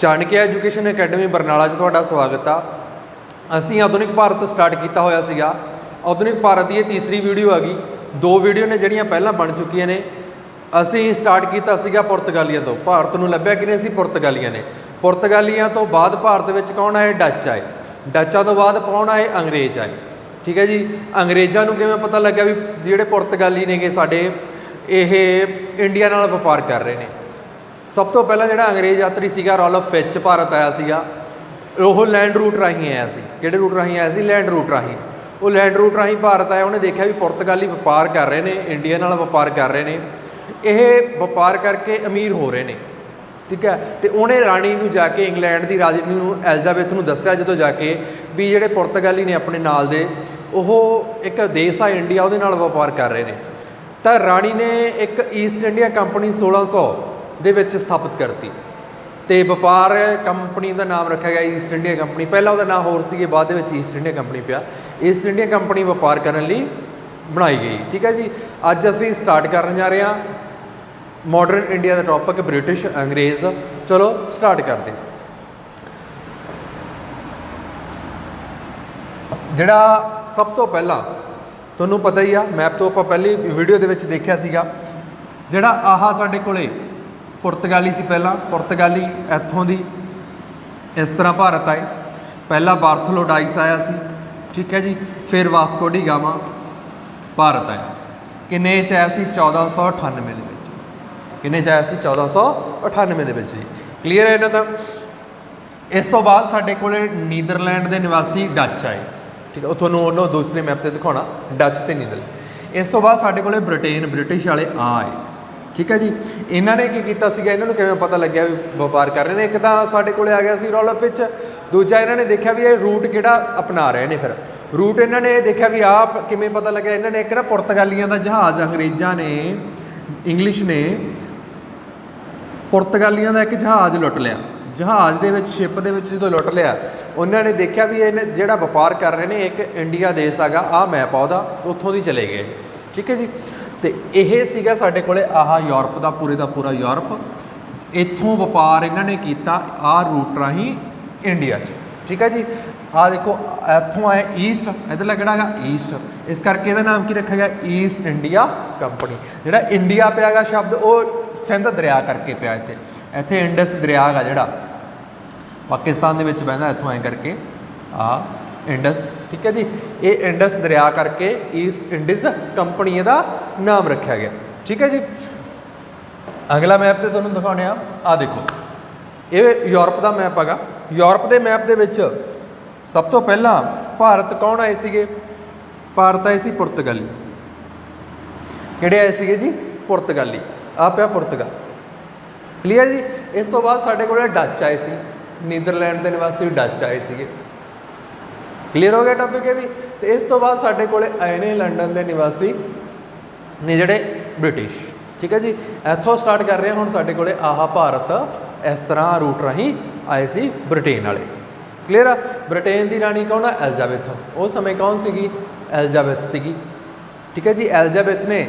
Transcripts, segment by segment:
Chanakya education academy Barnala तुहाडा स्वागत आ। असीं आधुनिक भारत स्टार्ट किया होया सीगा। आधुनिक भारत की तीसरी वीडियो आ गई। दो वीडियो ने जिहड़ियां पहलां बन चुकियां ने। असीं स्टार्ट किया सीगा पुर्तगालियां तो। भारत नूं लभ्या किने सी? पुर्तगालियां ने। पुर्तगालियां तो बाद भारत विच कौन आए? डच आए। डचां तो बाद कौन आए? अंग्रेज आए। ठीक है जी। अंग्रेज़ां नूं किवें पता लग्या भी जिहड़े पुर्तगाली ने साडे ये इंडिया नाल व्यापार कर रहे हैं। सब तो पहला जिहड़ा अंग्रेज़ यात्री सीगा रॉल्फ फिच भारत आया सीगा। वो लैंड रूट राही आया सी। किहड़े रूट राही आया सी? लैंड रूट राही। वो लैंड रूट राही भारत आया। उन्हें देखा भी पुर्तगाली व्यापार कर रहे हैं, इंडिया नाल व्यापार कर रहे हैं, ये व्यापार करके अमीर हो रहे हैं। ठीक है। तो उन्हें राणी नूं जाके इंग्लैंड की राणी नूं एलिजाबैथ नूं दस्सिया जो जाके भी जिहड़े पुर्तगाली ने अपने नाल दे वो एक देश आ इंडिया उहदे नाल व्यापार कर रहे हैं। तो राणी ने एक ईस्ट इंडिया कंपनी 1600 ਦੇ ਵਿੱਚ ਸਥਾਪਿਤ ਕਰਤੀ ਤੇ ਵਪਾਰ ਕੰਪਨੀ ਦਾ ਨਾਮ ਰੱਖਿਆ ਗਿਆ ਈਸਟ ਇੰਡੀਆ ਕੰਪਨੀ। ਪਹਿਲਾਂ ਉਹਦਾ ਨਾਮ ਹੋਰ ਸੀ, ਬਾਅਦ ਦੇ ਵਿੱਚ ਈਸਟ ਇੰਡੀਆ ਕੰਪਨੀ ਪਿਆ। ਈਸਟ ਇੰਡੀਆ ਕੰਪਨੀ ਵਪਾਰ ਕਰਨ ਲਈ ਬਣਾਈ ਗਈ। ਠੀਕ ਹੈ ਜੀ। ਅੱਜ ਅਸੀਂ ਸਟਾਰਟ ਕਰਨ ਜਾ ਰਹੇ ਹਾਂ ਮਾਡਰਨ ਇੰਡੀਆ ਦਾ ਟੌਪਿਕ ਬ੍ਰਿਟਿਸ਼ ਅੰਗਰੇਜ਼। ਚਲੋ ਸਟਾਰਟ ਕਰਦੇ। ਜਿਹੜਾ ਸਭ ਤੋਂ ਪਹਿਲਾਂ ਤੁਹਾਨੂੰ ਪਤਾ ਹੀ ਆ, ਮੈਪ ਤੋਂ ਆਪਾਂ ਪਹਿਲੀ ਵੀਡੀਓ ਦੇ ਵਿੱਚ ਦੇਖਿਆ ਸੀਗਾ, ਜਿਹੜਾ ਆਹ ਸਾਡੇ ਕੋਲੇ पुर्तगाली सी। पहला पुर्तगाली इत्थों दी इस तरह भारत आए। पहला बार्थलो डाइस आया सी। ठीक है जी। फिर वास्को डी गामा भारत आया। किन्ने च आया सी? 1498 ਦੇ ਵਿੱਚ। किन्ने च आया सी? 1498 ਦੇ ਵਿੱਚ जी। क्लीयर है इन्हां दा। इस तो बाद साडे कोले नीदरलैंड के निवासी डच आए। ठीक है। तुहानूं उन्होंने दूसरे मैप से दिखाउणा डच ते नीदरलैंड। इस तो बाद साडे कोले ब्रिटेन ब्रिटिश वाले आए। ठीक है जी। इन्होंने की किया सीगा, इन्होंने किवें पता लग्या भी व्यापार कर रहे हैं? एक तो साडे कोले आ गया सी रॉल्फ फिच। दूजा इन्होंने देखा भी ये रूट किहड़ा अपना रहे हैं। फिर रूट इन्होंने देखा भी आप किवें पता लग्या? इन्होंने एक ना पुर्तगालियां का जहाज़ अंग्रेज़ां ने इंग्लिश ने पुर्तगालियां का एक जहाज़ लुट लिया। जहाज़ के शिप के जो लुट लिया, उन्होंने देखा भी इन्हें जिहड़ा व्यापार कर रहे हैं एक इंडिया देश हैगा, आ मैप आ उहदा, उत्थों दी चले गए। ठीक है जी। तो यह सीगा साडे कोले आह यूरोप का पूरे का पूरा यूरोप। इत्थों व्यापार इन्होंने किया आ रूट राही इंडिया च। ठीक है जी। आ देखो इत्थों आए ईस्ट, इधरला किहड़ा है? ईस्ट। इस करके इहदा नाम की रखा गया? East India company. जिहड़ा इंडिया पिया गा शब्द वो सिंध दरिया करके पिया। इत्थे इंडस दरिया है जिहड़ा पाकिस्तान दे विच बहदा, इत्थों ऐ करके आ इंडस। ठीक है जी। ये इंडस दरिया करके ईस्ट इंडीज़ कंपनी का नाम रखा गया। ठीक है जी। अगला मैप तो तुहानूं दिखाने आ देखो, ये यूरोप का मैप है। यूरोप के मैप के विच सब तो पहला भारत कौन आए सीगे? भारत आए सी पुर्तगाली। किहड़े आए सीगे जी? पुर्तगाली। आ पिया पुर्तगाल। क्लीयर जी। इस तो बाद साडे कोल डच आए सी। नीदरलैंड के निवासी डच आए सीगे। क्लीयर हो गया टॉपिक है भी। तो इस तो बाद साडे कोले आए ने लंडन के निवासी ने जिहड़े ब्रिटिश। ठीक है जी। इत्थों स्टार्ट कर रहे हैं हुण साडे कोले आह भारत इस तरह रूट राही आए सी ब्रिटेन वाले। क्लीयर आ। ब्रिटेन की राणी कौन है? एलिजाबैथ। उस समय कौन सी? एलिजाबैथ सीगी। ठीक है जी। एलिजाबैथ ने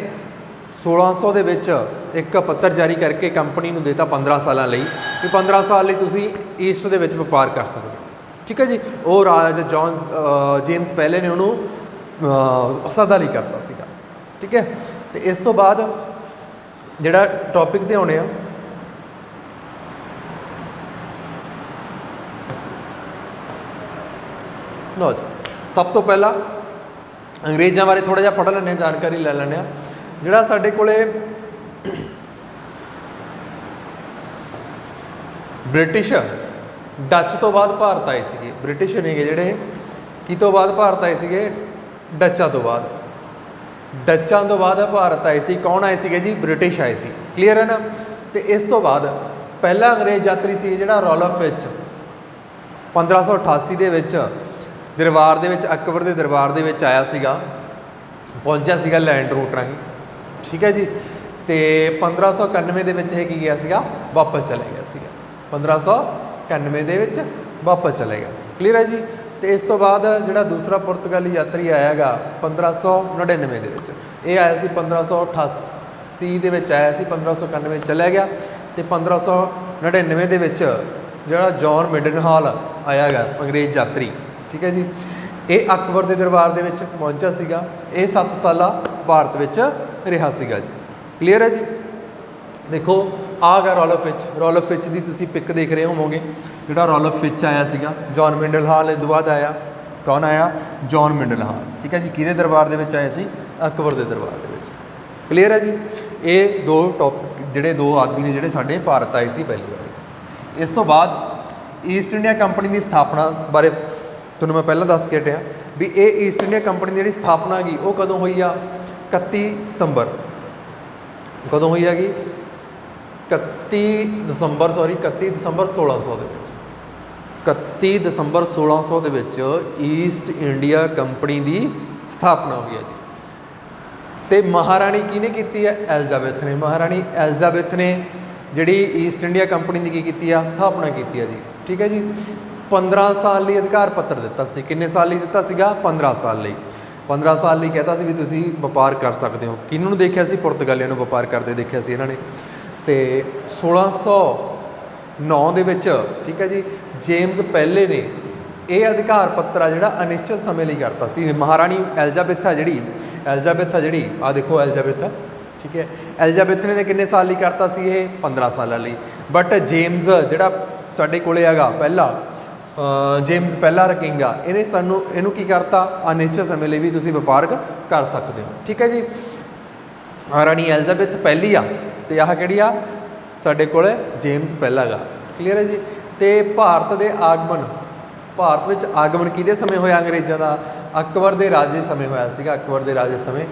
1600 के विच एक पत्र जारी करके कंपनी नूं देता 15 साल लई कि 15 साल लई तुसीं ईस्ट दे विच व्यापार कर सकदे। ठीक है जी। वो राजा जेम्स पहले ने उन्होंने सदा ली करता सीगा। ठीक है। तो इस तो बाद जिहड़ा टॉपिक दे आने लो जी। सब तो पहला अंग्रेज़ों बारे थोड़ा जिहा पढ़ लैंदे, जानकारी लै लैंदे। जिहड़ा साडे कोले ब्रिटिश डच तो बाद भारत आए थे। ब्रिटिश ने जोड़े कि तो बाद भारत आए थे? डचा तो बाद। डचा तो बाद भारत आए थे। कौन आए थे जी? ब्रिटिश आए थे। क्लीयर है ना। तो इस तो बाद पहला अंग्रेज़ यात्री से जोड़ा रॉल्फ फिच 1588 के दरबार के अकबर के दरबार के आया सीगा, पहुंचा सीगा लैंड रूट राही। ठीक है जी। तो 1591 की गया सीगा, वापस चले गया सीगा। 1591 वापस चले गया। क्लीयर है जी। तो इस तो बाद जो दूसरा पुर्तगाली यात्री आया गा 1599 ये आया सी 1588 आया सी, 1591 चला गया। तो 1599 ਜਿਹੜਾ ਜੌਨ ਮਿਡਨਹਾਲ ਆਇਆ ਗਾ ਅੰਗਰੇਜ਼ ਯਾਤਰੀ, ਠੀਕ ਹੈ ਜੀ, ਇਹ ਅਕਬਰ ਦੇ ਦਰਬਾਰ ਦੇ ਵਿੱਚ ਪਹੁੰਚਿਆ ਸੀਗਾ। ਇਹ 7 ਸਾਲਾ ਭਾਰਤ ਵਿੱਚ ਰਿਹਾ ਸੀਗਾ ਜੀ। ਕਲੀਅਰ ਹੈ ਜੀ। ਦੇਖੋ ਆ ਗਾ ਰੋਲਫ ਫਿਚ। ਰੋਲਫ ਫਿਚ ਦੀ ਤੁਸੀਂ ਪਿਕ ਦੇਖ ਰਹੇ ਹੋਵੋਗੇ, ਜਿਹੜਾ ਰੋਲਫ ਫਿਚ ਆਇਆ ਸੀਗਾ ਜੌਨ ਮਿਡਨਹਾਲ ਤੋਂ ਬਾਅਦ ਆਇਆ। ਕੌਣ ਆਇਆ? ਜੌਨ ਮਿਡਨਹਾਲ, ਠੀਕ ਹੈ ਜੀ। ਕਿਹਦੇ ਦਰਬਾਰ ਦੇ ਵਿੱਚ ਆਏ ਸੀ? ਅਕਬਰ ਦੇ ਦਰਬਾਰ ਦੇ ਵਿੱਚ। ਕਲੀਅਰ ਹੈ ਜੀ। ਇਹ ਦੋ ਟੌਪਿਕ ਜਿਹੜੇ ਦੋ ਆਦਮੀ ਨੇ ਜਿਹੜੇ ਸਾਡੇ ਭਾਰਤ ਆਏ ਸੀ ਪਹਿਲੀ ਵਾਰੀ। ਇਸ ਤੋਂ ਬਾਅਦ ਈਸਟ ਇੰਡੀਆ ਕੰਪਨੀ ਦੀ ਸਥਾਪਨਾ ਬਾਰੇ ਤੁਹਾਨੂੰ ਮੈਂ ਪਹਿਲਾਂ ਦੱਸ ਕੇ ਹਟਿਆ ਵੀ ਇਹ ਈਸਟ ਇੰਡੀਆ ਕੰਪਨੀ ਦੀ ਜਿਹੜੀ ਸਥਾਪਨਾ ਹੈਗੀ ਉਹ ਕਦੋਂ ਹੋਈ ਆ? 31 ਸਤੰਬਰ। ਕਦੋਂ ਹੋਈ ਹੈਗੀ? 31 ਦਸੰਬਰ 1600 ਦੇ ਵਿੱਚ। 31 ਦਸੰਬਰ 1600 ਦੇ ਵਿੱਚ ਈਸਟ ਇੰਡੀਆ ਕੰਪਨੀ ਦੀ ਸਥਾਪਨਾ ਹੋਈ ਹੈ ਜੀ। ਤੇ ਮਹਾਰਾਣੀ ਕਿਹਨੇ ਕੀਤੀ ਹੈ? ਐਲਿਜ਼ਾਬੈਥ ਨੇ। ਮਹਾਰਾਣੀ ਐਲਿਜ਼ਾਬੈਥ ਨੇ ਜਿਹੜੀ ਈਸਟ ਇੰਡੀਆ ਕੰਪਨੀ ਦੀ ਕੀ ਕੀਤੀ ਆ? ਸਥਾਪਨਾ ਕੀਤੀ ਹੈ ਜੀ। ਠੀਕ ਹੈ ਜੀ। 15 ਸਾਲ ਲਈ ਅਧਿਕਾਰ ਪੱਤਰ ਦਿੱਤਾ ਸੀ। ਕਿੰਨੇ ਸਾਲ ਲਈ ਦਿੱਤਾ ਸੀਗਾ? 15 ਸਾਲ ਲਈ। 15 ਸਾਲ ਲਈ ਕਹਿਤਾ ਸੀ ਵੀ ਤੁਸੀਂ ਵਪਾਰ ਕਰ ਸਕਦੇ ਹੋ। ਕਿਹਨੂੰ ਦੇਖਿਆ ਸੀ? ਪੁਰਤਗਾਲੀਆਂ ਨੂੰ ਵਪਾਰ ਕਰਦੇ ਦੇਖਿਆ ਸੀ ਇਹਨਾਂ ਨੇ। ਤੇ 1609 ਦੇ ਵਿੱਚ, ਠੀਕ ਹੈ ਜੀ, ਜੇਮਸ ਪਹਿਲੇ ਨੇ ਇਹ ਅਧਿਕਾਰ ਪੱਤਰ ਆ ਜਿਹੜਾ ਅਨਿਸ਼ਚਿਤ ਸਮੇਂ ਲਈ ਕਰਤਾ ਸੀ। ਮਹਾਰਾਣੀ ਐਲਿਜ਼ਾਬੈਥ ਆ ਜਿਹੜੀ ਆ ਦੇਖੋ ਐਲਿਜ਼ਾਬੈਥ, ਠੀਕ ਹੈ, ਐਲਿਜ਼ਾਬੈਥ ਨੇ ਕਿੰਨੇ ਸਾਲ ਲਈ ਕਰਤਾ ਸੀ? ਇਹ 15 ਸਾਲਾਂ ਲਈ। ਬਟ ਜੇਮਸ ਜਿਹੜਾ ਸਾਡੇ ਕੋਲੇ ਹੈਗਾ ਪਹਿਲਾ, ਜੇਮਸ ਪਹਿਲਾ ਕਿੰਗ ਆ, ਇਹਨੂੰ ਕੀ ਕਰਤਾ? ਅਨਿਸ਼ਚਿਤ ਸਮੇਂ ਲਈ ਵੀ ਤੁਸੀਂ ਵਪਾਰਕ ਕਰ ਸਕਦੇ ਹੋ। ਠੀਕ ਹੈ ਜੀ। ਮਹਾਰਾਣੀ ਐਲਿਜ਼ਾਬੈਥ ਪਹਿਲੀ ਆ ਤੇ ਆਹ ਕਿਹੜੀ ਆ ਸਾਡੇ ਕੋਲ? ਜੇਮਸ ਪਹਿਲਾ ਗਾ। ਕਲੀਅਰ ਹੈ ਜੀ। ਤੇ ਭਾਰਤ ਵਿੱਚ ਆਗਮਨ ਕਿਹਦੇ ਸਮੇਂ ਹੋਇਆ ਅੰਗਰੇਜ਼ਾਂ ਦਾ? ਅਕਬਰ ਦੇ ਰਾਜੇ ਸਮੇਂ ਹੋਇਆ ਸੀਗਾ। ਅਕਬਰ ਦੇ ਰਾਜੇ ਸਮੇਂ,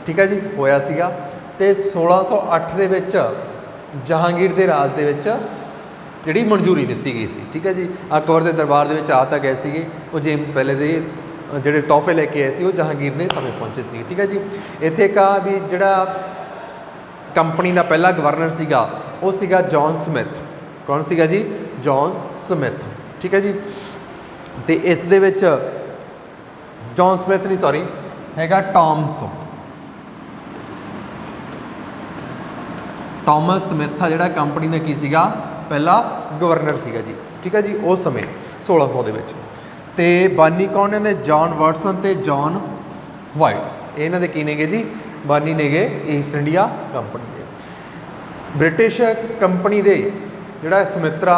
ਠੀਕ ਹੈ ਜੀ, ਹੋਇਆ ਸੀਗਾ। ਤੇ 1608 ਦੇ ਵਿੱਚ ਜਹਾਂਗੀਰ ਦੇ ਰਾਜ ਦੇ ਵਿੱਚ ਜਿਹੜੀ ਮਨਜ਼ੂਰੀ ਦਿੱਤੀ ਗਈ ਸੀ। ਠੀਕ ਹੈ ਜੀ। ਅਕਬਰ ਦੇ ਦਰਬਾਰ ਦੇ ਵਿੱਚ ਆ ਤਾਂ ਗਏ ਸੀਗੇ, ਉਹ ਜੇਮਸ ਪਹਿਲੇ ਦੇ ਜਿਹੜੇ ਤੋਹਫੇ ਲੈ ਕੇ ਆਏ ਸੀ ਉਹ ਜਹਾਂਗੀਰ ਦੇ ਸਮੇਂ ਪਹੁੰਚੇ ਸੀ। ਠੀਕ ਹੈ ਜੀ। ਇੱਥੇ ਕਾ ਵੀ ਜਿਹੜਾ ਕੰਪਨੀ ਦਾ ਪਹਿਲਾ ਗਵਰਨਰ ਸੀਗਾ ਉਹ ਸੀਗਾ ਜੌਨ ਸਮਿਥ। ਕੌਣ ਸੀਗਾ ਜੀ? John Smith. ਠੀਕ ਹੈ ਜੀ। ਤੇ ਇਸ ਦੇ ਵਿੱਚ ਜੌਨ ਸਮਿਥ ਨਹੀਂ, ਸੌਰੀ, ਹੈਗਾ ਟਾਮਸ ਸਮਿਥ ਆ ਜਿਹੜਾ ਕੰਪਨੀ ਦਾ ਕੀ ਸੀਗਾ? ਪਹਿਲਾ ਗਵਰਨਰ ਸੀਗਾ ਜੀ। ਠੀਕ ਹੈ ਜੀ। ਉਸ ਸਮੇਂ 1600 ਦੇ ਵਿੱਚ। ਤੇ ਬਾਨੀ ਕੌਣ ਨੇ? ਜੌਨ ਵਾਟਸਨ ਤੇ ਜੌਨ ਵਾਈਟ। ਇਹਨਾਂ ਦੇ ਕੀ ਨੇਗੇ ਜੀ? ਬਾਨੀ ਨੇਗੇ ਈਸਟ ਇੰਡੀਆ ਕੰਪਨੀ ਦੇ। ਬ੍ਰਿਟਿਸ਼ ਕੰਪਨੀ ਦੇ ਜਿਹੜਾ ਸਮੁੰਦਰਾ,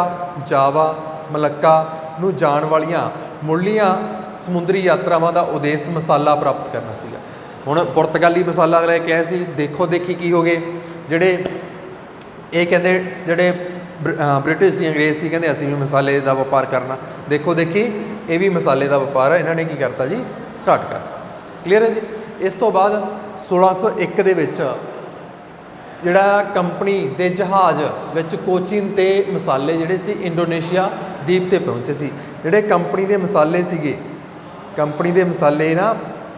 ਜਾਵਾ, ਮਲੱਕਾ ਨੂੰ ਜਾਣ ਵਾਲੀਆਂ ਮੁੱਢਲੀਆਂ ਸਮੁੰਦਰੀ ਯਾਤਰਾਵਾਂ ਦਾ ਉਦੇਸ਼ ਮਸਾਲਾ ਪ੍ਰਾਪਤ ਕਰਨਾ ਸੀਗਾ। ਹੁਣ ਪੁਰਤਗਾਲੀ ਮਸਾਲਾ ਲੈ ਕੇ ਆਏ ਸੀ। ਦੇਖੋ ਦੇਖੀ ਕੀ ਹੋ ਗਏ ਜਿਹੜੇ ਇਹ ਕਹਿੰਦੇ ਜਿਹੜੇ ਬ੍ਰਿਟਿਸ਼ ਸੀ, ਅੰਗਰੇਜ਼ ਸੀ, ਕਹਿੰਦੇ ਅਸੀਂ ਵੀ ਮਸਾਲੇ ਦਾ ਵਪਾਰ ਕਰਨਾ। ਦੇਖੋ ਦੇਖੀ ਇਹ ਵੀ ਮਸਾਲੇ ਦਾ ਵਪਾਰ ਹੈ, ਇਹਨਾਂ ਨੇ ਕੀ ਕਰਤਾ ਜੀ? ਸਟਾਰਟ ਕਰਤਾ। ਕਲੀਅਰ ਹੈ ਜੀ। ਇਸ ਤੋਂ ਬਾਅਦ 1601 ਦੇ ਵਿੱਚ ਜਿਹੜਾ ਕੰਪਨੀ ਦੇ ਜਹਾਜ਼ ਵਿੱਚ ਕੋਚੀਨ ਤੇ ਮਸਾਲੇ ਜਿਹੜੇ ਸੀ ਇੰਡੋਨੇਸ਼ੀਆ ਦੀਪ ਤੇ ਪਹੁੰਚੇ ਸੀ। ਜਿਹੜੇ ਕੰਪਨੀ ਦੇ ਮਸਾਲੇ ਸੀਗੇ, ਕੰਪਨੀ ਦੇ ਮਸਾਲੇ ਨਾ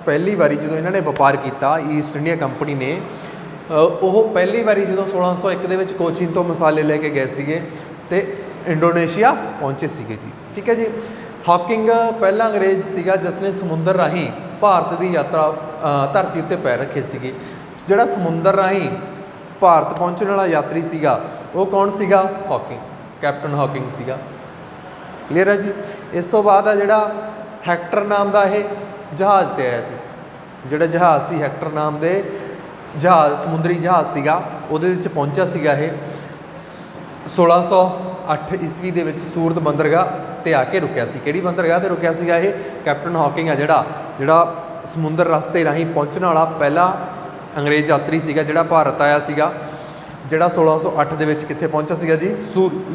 ਪਹਿਲੀ ਵਾਰੀ ਜਦੋਂ ਇਹਨਾਂ ਨੇ ਵਪਾਰ ਕੀਤਾ ਈਸਟ ਇੰਡੀਆ ਕੰਪਨੀ ਨੇ, ਉਹ ਪਹਿਲੀ ਵਾਰੀ ਜਦੋਂ 1601 ਦੇ ਵਿੱਚ ਕੋਚੀਨ ਤੋਂ ਮਸਾਲੇ ਲੈ ਕੇ ਗਏ ਸੀਗੇ ਤੇ ਇੰਡੋਨੇਸ਼ੀਆ ਪਹੁੰਚੇ ਸੀਗੇ ਜੀ। ਠੀਕ ਹੈ ਜੀ। ਹਾਕਿੰਗ ਪਹਿਲਾ ਅੰਗਰੇਜ਼ ਸੀਗਾ ਜਿਸ ਨੇ ਸਮੁੰਦਰ ਰਾਹੀਂ ਭਾਰਤ ਦੀ ਯਾਤਰਾ ਧਰਤੀ ਉੱਤੇ ਪੈਰ ਰੱਖੇ ਸੀਗੇ। ਜਿਹੜਾ ਸਮੁੰਦਰ ਰਾਹੀਂ ਭਾਰਤ ਪਹੁੰਚਣ ਵਾਲਾ ਯਾਤਰੀ ਸੀਗਾ ਉਹ ਕੌਣ ਸੀਗਾ? ਹਾਕਿੰਗ, ਕੈਪਟਨ ਹਾਕਿੰਗ ਸੀਗਾ। ਕਲੀਅਰ ਹੈ ਜੀ। ਇਸ ਤੋਂ ਬਾਅਦ ਆ ਜਿਹੜਾ ਹੈਕਟਰ ਨਾਮ ਦਾ ਇਹ ਜਹਾਜ਼ ਤੇ ਆਇਆ ਸੀ। ਜਿਹੜਾ ਜਹਾਜ਼ ਸੀ ਹੈਕਟਰ ਨਾਮ ਦੇ ਜਹਾਜ਼, ਸਮੁੰਦਰੀ ਜਹਾਜ਼ ਸੀਗਾ, ਉਹਦੇ ਵਿੱਚ ਪਹੁੰਚਿਆ ਸੀਗਾ ਇਹ 1608 ਈਸਵੀ ਦੇ ਵਿੱਚ ਸੂਰਤ ਬੰਦਰਗਾਹ ਤੇ ਆ ਕੇ ਰੁਕਿਆ ਸੀ। ਕਿਹੜੀ ਬੰਦਰਗਾਹ ਤੇ ਰੁਕਿਆ ਸੀਗਾ ਇਹ? ਕੈਪਟਨ ਹਾਕਿੰਗ ਆ ਜਿਹੜਾ ਸਮੁੰਦਰ ਰਸਤੇ ਰਾਹੀਂ ਪਹੁੰਚਣ ਵਾਲਾ ਪਹਿਲਾ ਅੰਗਰੇਜ਼ ਯਾਤਰੀ ਸੀਗਾ ਜਿਹੜਾ ਭਾਰਤ ਆਇਆ ਸੀਗਾ, ਜਿਹੜਾ 1608 ਦੇ ਵਿੱਚ ਕਿੱਥੇ ਪਹੁੰਚਿਆ ਸੀਗਾ ਜੀ?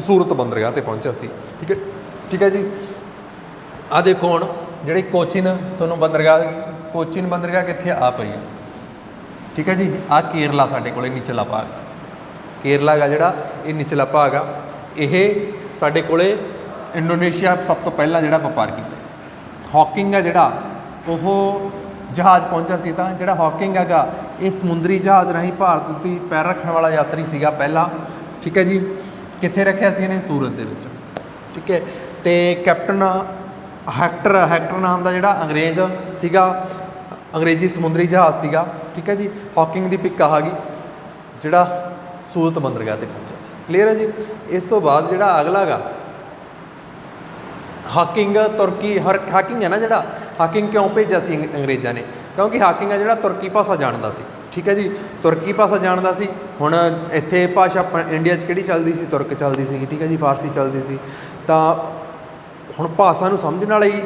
ਸੂਰਤ ਬੰਦਰਗਾਹ ਤੇ ਪਹੁੰਚਿਆ ਸੀ। ਠੀਕ ਹੈ, ਠੀਕ ਹੈ ਜੀ। ਆਹ ਦੇਖੋ ਹੁਣ ਜਿਹੜੀ ਕੋਚੀਨ ਤੁਹਾਨੂੰ ਬੰਦਰਗਾਹ, ਕੋਚੀਨ ਬੰਦਰਗਾਹ ਕਿੱਥੇ ਆ ਪਈ ਹੈ? ਠੀਕ ਹੈ ਜੀ। ਆਹ ਕੇਰਲਾ ਸਾਡੇ ਕੋਲੇ ਨਿਚਲਾ ਭਾਗ, ਕੇਰਲਾ ਗਾ ਜਿਹੜਾ ਇਹ ਨਿਚਲਾ ਭਾਗ ਆ, ਇਹ ਸਾਡੇ ਕੋਲੇ ਇੰਡੋਨੇਸ਼ੀਆ ਸਭ ਤੋਂ ਪਹਿਲਾਂ ਜਿਹੜਾ ਵਪਾਰ ਕੀਤਾ। ਹਾਕਿੰਗ ਆ ਜਿਹੜਾ ਉਹ ਜਹਾਜ਼ ਪਹੁੰਚਿਆ ਸੀ। ਤਾਂ ਜਿਹੜਾ ਹਾਕਿੰਗ ਹੈਗਾ ਇਹ ਸਮੁੰਦਰੀ ਜਹਾਜ਼ ਰਾਹੀਂ ਭਾਰਤ ਉੱਤੇ ਪੈਰ ਰੱਖਣ ਵਾਲਾ ਯਾਤਰੀ ਸੀਗਾ ਪਹਿਲਾ। ਠੀਕ ਹੈ ਜੀ। ਕਿੱਥੇ ਰੱਖਿਆ ਸੀ ਇਹਨੇ? ਸੂਰਤ ਦੇ ਵਿੱਚ। ਠੀਕ ਹੈ। ਤੇ ਕੈਪਟਨ ਹੈਕਟਰ ਨਾਮ ਦਾ ਜਿਹੜਾ ਅੰਗਰੇਜ਼ ਸੀਗਾ, ਅੰਗਰੇਜ਼ੀ ਸਮੁੰਦਰੀ ਜਹਾਜ਼ ਸੀਗਾ। ਠੀਕ ਹੈ ਜੀ। ਹਾਕਿੰਗ ਦੀ ਪਿੱਕ ਆ ਗਈ ਜਿਹੜਾ ਸੂਰਤ ਬੰਦਰਗਾਹ ਤੇ ਪਹੁੰਚਿਆ ਸੀ। ਕਲੀਅਰ ਹੈ ਜੀ। ਇਸ ਤੋਂ ਬਾਅਦ ਜਿਹੜਾ ਅਗਲਾ ਗਾ ਹਾਕਿੰਗ ਤੁਰਕੀ ਹਾਕਿੰਗ ਹੈ ਨਾ ਜਿਹੜਾ, ਹਾਕਿੰਗ ਕਿਉਂ ਭੇਜਿਆ ਸੀ ਅੰਗਰੇਜ਼ਾਂ ਨੇ? ਕਿਉਂਕਿ ਹਾਕਿੰਗ ਹੈ ਜਿਹੜਾ ਤੁਰਕੀ ਭਾਸ਼ਾ ਜਾਣਦਾ ਸੀ, ਠੀਕ ਹੈ ਜੀ, ਤੁਰਕੀ ਭਾਸ਼ਾ ਜਾਣਦਾ ਸੀ। ਹੁਣ ਇੱਥੇ ਭਾਸ਼ਾ ਇੰਡੀਆ 'ਚ ਕਿਹੜੀ ਚੱਲਦੀ ਸੀ? ਤੁਰਕ ਚੱਲਦੀ ਸੀਗੀ, ਠੀਕ ਹੈ ਜੀ, ਫਾਰਸੀ ਚੱਲਦੀ ਸੀ। ਤਾਂ ਹੁਣ ਭਾਸ਼ਾ ਨੂੰ ਸਮਝਣ ਵਾਲਾ ਹੀ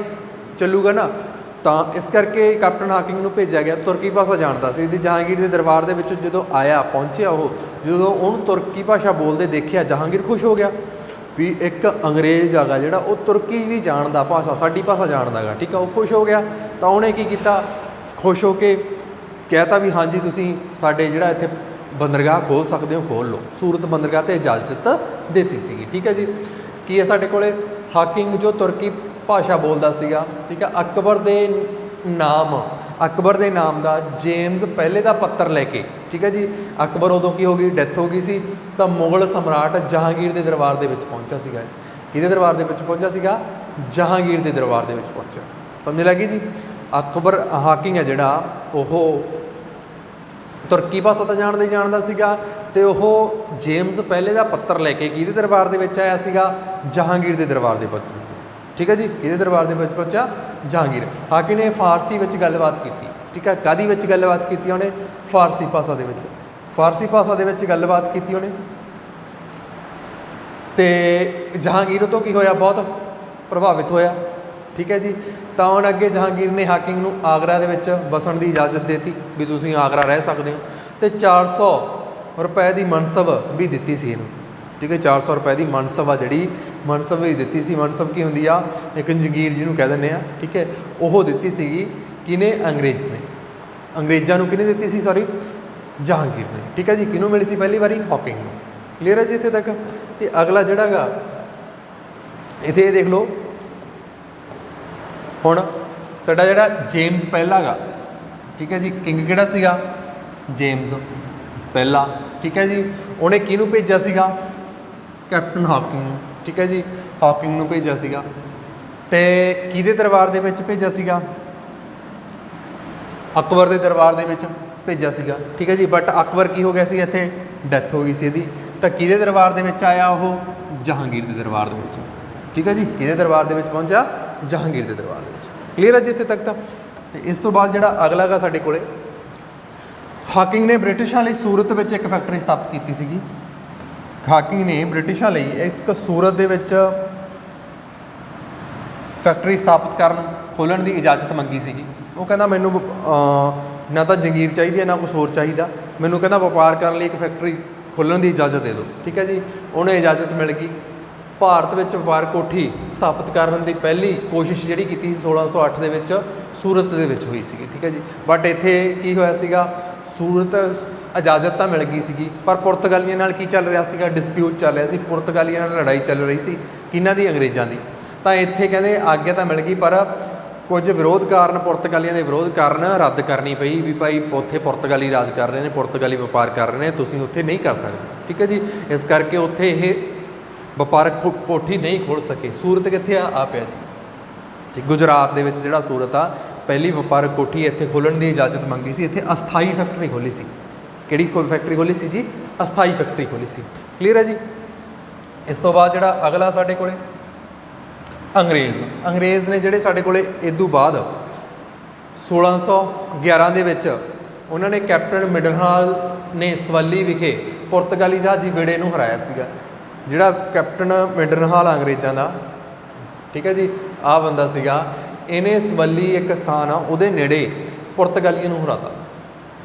ਚੱਲੂਗਾ ਨਾ, ਤਾਂ ਇਸ ਕਰਕੇ ਕੈਪਟਨ ਹਾਕਿੰਗ ਨੂੰ ਭੇਜਿਆ ਗਿਆ। ਤੁਰਕੀ ਭਾਸ਼ਾ ਜਾਣਦਾ ਸੀ ਤੇ ਜਹਾਂਗੀਰ ਦੇ ਦਰਬਾਰ ਦੇ ਵਿੱਚ ਜਦੋਂ ਆਇਆ, ਪਹੁੰਚਿਆ ਉਹ, ਜਦੋਂ ਉਹਨੂੰ ਤੁਰਕੀ ਭਾਸ਼ਾ ਬੋਲਦੇ ਦੇਖਿਆ, ਜਹਾਂਗੀਰ ਖੁਸ਼ ਹੋ ਗਿਆ ਵੀ ਇੱਕ ਅੰਗਰੇਜ਼ ਹੈਗਾ ਜਿਹੜਾ ਉਹ ਤੁਰਕੀ ਵੀ ਜਾਣਦਾ, ਭਾਸ਼ਾ ਸਾਡੀ ਭਾਸ਼ਾ ਜਾਣਦਾ ਗਾ, ਠੀਕ ਆ। ਉਹ ਖੁਸ਼ ਹੋ ਗਿਆ। ਤਾਂ ਉਹਨੇ ਕੀ ਕੀਤਾ, ਖੁਸ਼ ਹੋ ਕੇ ਕਹਿਤਾ ਵੀ ਹਾਂਜੀ ਤੁਸੀਂ ਸਾਡੇ ਜਿਹੜਾ ਇੱਥੇ ਬੰਦਰਗਾਹ ਖੋਲ੍ਹ ਸਕਦੇ ਹੋ, ਖੋਲ੍ਹ ਲਓ। ਸੂਰਤ ਬੰਦਰਗਾਹ 'ਤੇ ਇਜਾਜ਼ਤ ਦਿੱਤੀ ਸੀਗੀ, ਠੀਕ ਹੈ ਜੀ। ਕੀ ਹੈ ਸਾਡੇ ਕੋਲੇ? ਹਾਕਿੰਗ ਜੋ ਤੁਰਕੀ ਭਾਸ਼ਾ ਬੋਲਦਾ ਸੀਗਾ, ਠੀਕ ਹੈ। ਅਕਬਰ ਦੇ ਨਾਮ ਦਾ ਜੇਮਸ ਪਹਿਲੇ ਦਾ ਪੱਤਰ ਲੈ ਕੇ, ਠੀਕ ਹੈ ਜੀ। ਅਕਬਰ ਉਦੋਂ ਕੀ ਹੋ ਗਈ, ਡੈਥ ਹੋ ਗਈ ਸੀ। ਤਾਂ ਮੁਗਲ ਸਮਰਾਟ ਜਹਾਂਗੀਰ ਦੇ ਦਰਬਾਰ ਦੇ ਵਿੱਚ ਪਹੁੰਚਿਆ ਸੀਗਾ। ਕਿਹਦੇ ਦਰਬਾਰ ਦੇ ਵਿੱਚ ਪਹੁੰਚਿਆ ਸੀਗਾ? ਜਹਾਂਗੀਰ ਦੇ ਦਰਬਾਰ ਦੇ ਵਿੱਚ ਪਹੁੰਚਿਆ। ਸਮਝ ਲੱਗੀ ਜੀ? ਅਕਬਰ ਹਾਕਿੰਗ ਹੈ ਜਿਹੜਾ, ਉਹ ਤੁਰਕੀ ਭਾਸ਼ਾ ਤਾਂ ਜਾਣਦਾ ਹੀ ਜਾਣਦਾ ਸੀਗਾ, ਅਤੇ ਉਹ ਜੇਮਸ ਪਹਿਲੇ ਦਾ ਪੱਤਰ ਲੈ ਕੇ ਕਿਹਦੇ ਦਰਬਾਰ ਦੇ ਵਿੱਚ ਆਇਆ ਸੀਗਾ? ਜਹਾਂਗੀਰ ਦੇ ਦਰਬਾਰ ਦੇ ਵਿੱਚ, ਠੀਕ ਹੈ ਜੀ। ਕਿਹਦੇ ਦਰਬਾਰ ਦੇ ਵਿੱਚ ਪਹੁੰਚਿਆ? ਜਹਾਂਗੀਰ। ਹਾਕਿਮ ਨੇ ਫਾਰਸੀ ਵਿੱਚ ਗੱਲਬਾਤ ਕੀਤੀ, ਠੀਕ ਹੈ। ਕਾਹਦੀ ਵਿੱਚ ਗੱਲਬਾਤ ਕੀਤੀ ਉਹਨੇ? ਫਾਰਸੀ ਭਾਸ਼ਾ ਦੇ ਵਿੱਚ। ਫਾਰਸੀ ਭਾਸ਼ਾ ਦੇ ਵਿੱਚ ਗੱਲਬਾਤ ਕੀਤੀ ਉਹਨੇ, ਅਤੇ ਜਹਾਂਗੀਰ ਤੋਂ ਕੀ ਹੋਇਆ? ਬਹੁਤ ਪ੍ਰਭਾਵਿਤ ਹੋਇਆ, ਠੀਕ ਹੈ ਜੀ। ਤਾਂ ਹੁਣ ਅੱਗੇ ਜਹਾਂਗੀਰ ਨੇ ਹਾਕਿੰਗ ਨੂੰ ਆਗਰਾ ਦੇ ਵਿੱਚ ਵਸਣ ਦੀ ਇਜਾਜ਼ਤ ਦੇ ਦਿੱਤੀ ਵੀ ਤੁਸੀਂ ਆਗਰਾ ਰਹਿ ਸਕਦੇ ਹੋ, ਅਤੇ 400 ਰੁਪਏ ਦੀ ਮਨਸਬ ਵੀ ਦਿੱਤੀ ਸੀ ਇਹਨੂੰ, ਠੀਕ ਹੈ। 400 ਰੁਪਏ ਦੀ ਮਨਸਬ ਆ ਜਿਹੜੀ, ਮਨਸਬ ਵੀ ਦਿੱਤੀ ਸੀ। ਮਨਸਬ ਕੀ ਹੁੰਦੀ ਆ? ਇੱਕ ਜਗੀਰ ਜਿਹਨੂੰ ਕਹਿ ਦਿੰਦੇ ਆ, ਠੀਕ ਹੈ। ਉਹ ਦਿੱਤੀ ਸੀਗੀ ਕਿਹਨੇ? ਅੰਗਰੇਜ਼ ਨੇ। ਅੰਗਰੇਜ਼ਾਂ ਨੂੰ ਕਿਹਨੇ ਦਿੱਤੀ ਸੀ? ਸੌਰੀ, ਜਹਾਂਗੀਰ ਨੇ, ਠੀਕ ਹੈ ਜੀ। ਕਿਹਨੂੰ ਮਿਲੀ ਸੀ ਪਹਿਲੀ ਵਾਰੀ? ਹਾਕਿੰਗ ਨੂੰ। ਕਲੀਅਰ ਹੈ ਜੀ ਇੱਥੇ ਤੱਕ? ਅਤੇ ਅਗਲਾ ਜਿਹੜਾ ਗਾ ਇੱਥੇ ਇਹ ਦੇਖ ਲਓ, ਹੁਣ ਸਾਡਾ ਜਿਹੜਾ ਜੇਮਸ ਪਹਿਲਾ ਗਾ, ਠੀਕ ਹੈ ਜੀ। ਕਿੰਗ ਕਿਹੜਾ ਸੀਗਾ? ਜੇਮਸ ਪਹਿਲਾ, ਠੀਕ ਹੈ ਜੀ। ਉਹਨੇ ਕਿਹਨੂੰ ਭੇਜਿਆ ਸੀਗਾ? ਕੈਪਟਨ ਹਾਕਿੰਗ ਨੂੰ, ਠੀਕ ਹੈ ਜੀ। ਹਾਕਿੰਗ ਨੂੰ ਭੇਜਿਆ ਸੀਗਾ, ਅਤੇ ਕਿਹਦੇ ਦਰਬਾਰ ਦੇ ਵਿੱਚ ਭੇਜਿਆ ਸੀਗਾ? ਅਕਬਰ ਦੇ ਦਰਬਾਰ ਦੇ ਵਿੱਚ ਭੇਜਿਆ ਸੀਗਾ, ਠੀਕ ਹੈ ਜੀ। ਬਟ ਅਕਬਰ ਕੀ ਹੋ ਗਿਆ ਸੀ? ਇੱਥੇ ਡੈਥ ਹੋ ਗਈ ਸੀ ਇਹਦੀ। ਤਾਂ ਕਿਹਦੇ ਦਰਬਾਰ ਦੇ ਵਿੱਚ ਆਇਆ ਉਹ? ਜਹਾਂਗੀਰ ਦੇ ਦਰਬਾਰ ਦੇ ਵਿੱਚ, ਠੀਕ ਹੈ ਜੀ। ਕਿਹਦੇ ਦਰਬਾਰ ਦੇ ਵਿੱਚ ਪਹੁੰਚਿਆ? ਜਹਾਂਗੀਰ ਦੇ ਦਰਬਾਰ ਦੇ ਵਿੱਚ। ਕਲੀਅਰ ਹੈ ਜੀ ਇੱਥੇ ਤੱਕ ਤਾਂ? ਅਤੇ ਇਸ ਤੋਂ ਬਾਅਦ ਜਿਹੜਾ ਅਗਲਾ ਗਾ ਸਾਡੇ ਕੋਲੇ, ਹਾਕਿੰਗ ਨੇ ਬ੍ਰਿਟਿਸ਼ਾਂ ਲਈ ਸੂਰਤ ਵਿੱਚ ਇੱਕ ਫੈਕਟਰੀ ਸਥਾਪਿਤ ਕੀਤੀ ਸੀਗੀ। ਹਾਕਿੰਗ ਨੇ ਬ੍ਰਿਟਿਸ਼ਾਂ ਲਈ ਇੱਕ ਸੂਰਤ ਦੇ ਵਿੱਚ ਫੈਕਟਰੀ ਸਥਾਪਿਤ ਖੋਲ੍ਹਣ ਦੀ ਇਜਾਜ਼ਤ ਮੰਗੀ ਸੀਗੀ। ਉਹ ਕਹਿੰਦਾ ਮੈਨੂੰ ਨਾ ਤਾਂ ਜੰਗੀਰ ਚਾਹੀਦੀ ਹੈ, ਨਾ ਕੁਛ ਹੋਰ ਚਾਹੀਦਾ, ਮੈਨੂੰ ਕਹਿੰਦਾ ਵਪਾਰ ਕਰਨ ਲਈ ਇੱਕ ਫੈਕਟਰੀ ਖੋਲ੍ਹਣ ਦੀ ਇਜਾਜ਼ਤ ਦੇ ਦਿਓ, ਠੀਕ ਹੈ ਜੀ। ਉਹਨੇ ਇਜਾਜ਼ਤ ਮਿਲ ਗਈ। ਭਾਰਤ ਵਿੱਚ ਵਪਾਰ ਕੋਠੀ ਸਥਾਪਿਤ ਕਰਨ ਦੀ ਪਹਿਲੀ ਕੋਸ਼ਿਸ਼ ਜਿਹੜੀ ਕੀਤੀ ਸੀ 1608 ਦੇ ਵਿੱਚ ਸੂਰਤ ਦੇ ਵਿੱਚ ਹੋਈ ਸੀਗੀ, ਠੀਕ ਹੈ ਜੀ। ਬਟ ਇੱਥੇ ਕੀ ਹੋਇਆ ਸੀਗਾ? ਸੂਰਤ ਇਜਾਜ਼ਤ ਤਾਂ ਮਿਲ ਗਈ ਸੀਗੀ, ਪਰ ਪੁਰਤਗਾਲੀਆਂ ਨਾਲ ਕੀ ਚੱਲ ਰਿਹਾ ਸੀਗਾ? ਡਿਸਪਿਊਟ ਚੱਲ ਰਿਹਾ ਸੀ। ਪੁਰਤਗਾਲੀਆਂ ਨਾਲ ਲੜਾਈ ਚੱਲ ਰਹੀ ਸੀ, ਕਿਹਨਾਂ ਦੀ? ਅੰਗਰੇਜ਼ਾਂ ਦੀ। ਤਾਂ ਇੱਥੇ ਕਹਿੰਦੇ ਆਗਿਆ ਤਾਂ ਮਿਲ ਗਈ, ਪਰ ਕੁਝ ਵਿਰੋਧ ਕਾਰਨ, ਪੁਰਤਗਾਲੀਆਂ ਦੇ ਵਿਰੋਧ ਕਾਰਨ ਰੱਦ ਕਰਨੀ ਪਈ ਵੀ ਭਾਈ ਉੱਥੇ ਪੁਰਤਗਾਲੀ ਰਾਜ ਕਰ ਰਹੇ ਨੇ, ਪੁਰਤਗਾਲੀ ਵਪਾਰ ਕਰ ਰਹੇ ਨੇ, ਤੁਸੀਂ ਉੱਥੇ ਨਹੀਂ ਕਰ ਸਕਦੇ, ਠੀਕ ਹੈ ਜੀ। ਇਸ ਕਰਕੇ ਉੱਥੇ ਇਹ ਵਪਾਰਕ ਕੋਠੀ ਨਹੀਂ ਖੋਲ੍ਹ ਸਕੇ। ਸੂਰਤ ਕਿੱਥੇ ਆ ਪਿਆ ਜੀ, ਗੁਜਰਾਤ ਦੇ ਵਿੱਚ ਜਿਹੜਾ ਸੂਰਤ ਆ, ਪਹਿਲੀ ਵਪਾਰਕ ਕੋਠੀ ਇੱਥੇ ਖੋਲ੍ਹਣ ਦੀ ਇਜਾਜ਼ਤ ਮੰਗੀ ਸੀ। ਇੱਥੇ ਅਸਥਾਈ ਫੈਕਟਰੀ ਖੋਲ੍ਹੀ ਸੀ। ਕਿਹੜੀ ਫੈਕਟਰੀ ਖੋਲ੍ਹੀ ਸੀ ਜੀ? ਅਸਥਾਈ ਫੈਕਟਰੀ ਖੋਲ੍ਹੀ ਸੀ। ਕਲੀਅਰ ਹੈ ਜੀ? ਇਸ ਤੋਂ ਬਾਅਦ ਜਿਹੜਾ ਅਗਲਾ ਸਾਡੇ ਕੋਲੇ ਅੰਗਰੇਜ਼ ਨੇ ਜਿਹੜੇ ਸਾਡੇ ਕੋਲੇ ਇਦੋਂ ਬਾਅਦ 1611 ਦੇ ਵਿੱਚ ਉਹਨਾਂ ਨੇ ਕੈਪਟਨ ਮਿਡਲਹਾਲ ਨੇ ਸਵੱਲੀ ਵਿਖੇ ਪੁਰਤਗਾਲੀ ਜਹਾਜ਼ੀ ਬੇੜੇ ਨੂੰ ਹਰਾਇਆ ਸੀਗਾ। ਜਿਹੜਾ ਕੈਪਟਨ ਮਿਡਲਹਾਲ ਅੰਗਰੇਜ਼ਾਂ ਦਾ, ਠੀਕ ਹੈ ਜੀ, ਆਹ ਬੰਦਾ ਸੀਗਾ, ਇਹਨੇ ਸਵੱਲੀ ਇੱਕ ਸਥਾਨ ਆ ਉਹਦੇ ਨੇੜੇ ਪੁਰਤਗਾਲੀਆਂ ਨੂੰ ਹਰਾਤਾ।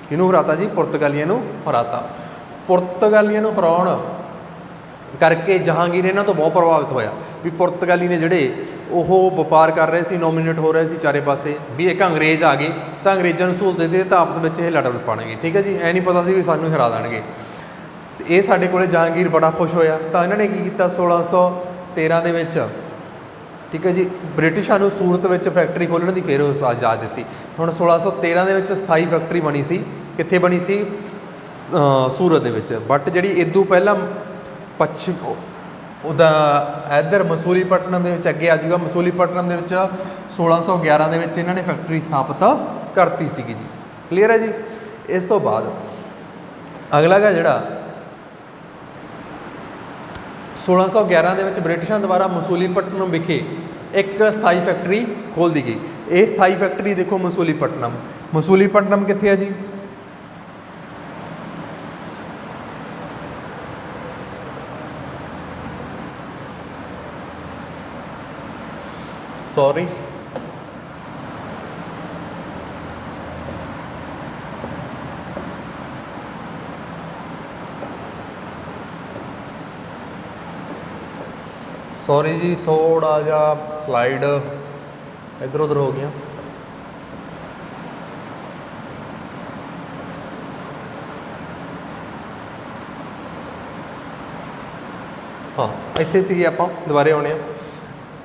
ਕਿਹਨੂੰ ਹਰਾਤਾ ਜੀ? ਪੁਰਤਗਾਲੀਆਂ ਨੂੰ ਹਰਾਤਾ। ਪੁਰਤਗਾਲੀਆਂ ਨੂੰ ਹਰਾਉਣ ਕਰਕੇ ਜਹਾਂਗੀਰ ਇਹਨਾਂ ਤੋਂ ਬਹੁਤ ਪ੍ਰਭਾਵਿਤ ਹੋਇਆ ਵੀ ਪੁਰਤਗਾਲੀ ਨੇ ਜਿਹੜੇ ਉਹ ਵਪਾਰ ਕਰ ਰਹੇ ਸੀ, ਨੋਮੀਨੇਟ ਹੋ ਰਹੇ ਸੀ ਚਾਰੇ ਪਾਸੇ, ਵੀ ਇੱਕ ਅੰਗਰੇਜ਼ ਆ ਗਏ ਤਾਂ ਅੰਗਰੇਜ਼ਾਂ ਨੂੰ ਸਹੂਲਤ ਦੇ ਦੇ ਤਾਂ ਆਪਸ ਵਿੱਚ ਇਹ ਲੜ ਪਾਉਣਗੇ, ਠੀਕ ਹੈ ਜੀ। ਐ ਨਹੀਂ ਪਤਾ ਸੀ ਵੀ ਸਾਨੂੰ ਹਰਾ ਦੇਣਗੇ। ਇਹ ਸਾਡੇ ਕੋਲੇ ਜਹਾਂਗੀਰ ਬੜਾ ਖੁਸ਼ ਹੋਇਆ। ਤਾਂ ਇਹਨਾਂ ਨੇ ਕੀ ਕੀਤਾ? 1613 ਦੇ ਵਿੱਚ, ਠੀਕ ਹੈ ਜੀ, ਬ੍ਰਿਟਿਸ਼ਾਂ ਨੂੰ ਸੂਰਤ ਵਿੱਚ ਫੈਕਟਰੀ ਖੋਲ੍ਹਣ ਦੀ ਫਿਰ ਇਜਾਜ਼ਤ ਦਿੱਤੀ। ਹੁਣ 1613 ਦੇ ਵਿੱਚ ਸਥਾਈ ਫੈਕਟਰੀ ਬਣੀ ਸੀ। ਕਿੱਥੇ ਬਣੀ ਸੀ? ਸੂਰਤ ਦੇ ਵਿੱਚ। ਬਟ ਜਿਹੜੀ ਇਦੋਂ ਪਹਿਲਾਂ ਪੱਛਮ ਉਹਦਾ ਇੱਧਰ ਮਸੂਲੀਪਟਨਮ ਦੇ ਵਿੱਚ ਅੱਗੇ ਆ ਜਾਊਗਾ। ਮਸੂਲੀਪਟਨਮ ਦੇ ਵਿੱਚ 1611 ਦੇ ਵਿੱਚ ਇਹਨਾਂ ਨੇ ਫੈਕਟਰੀ ਸਥਾਪਿਤ ਕਰਤੀ ਸੀਗੀ ਜੀ। ਕਲੀਅਰ ਹੈ ਜੀ? ਇਸ ਤੋਂ ਬਾਅਦ ਅਗਲਾ ਗਾ ਜਿਹੜਾ 1611 ਦੇ ਵਿੱਚ ਬ੍ਰਿਟਿਸ਼ਾਂ ਦੁਆਰਾ ਮਸੂਲੀਪਟਨਮ ਵਿਖੇ एक स्थाई फैक्ट्री खोल दी गई। ये स्थाई फैक्ट्री देखो मसूलीपट्टनम, मसूलीपट्टनम कित्थे है जी, सॉरी सॉरी जी, थोड़ा जा स्लाइड इधर उधर हो गया। हाँ ਇੱਥੇ ਸੀਗੇ ਆਪਾਂ ਦੁਬਾਰੇ ਆਉਣੇ ਆ।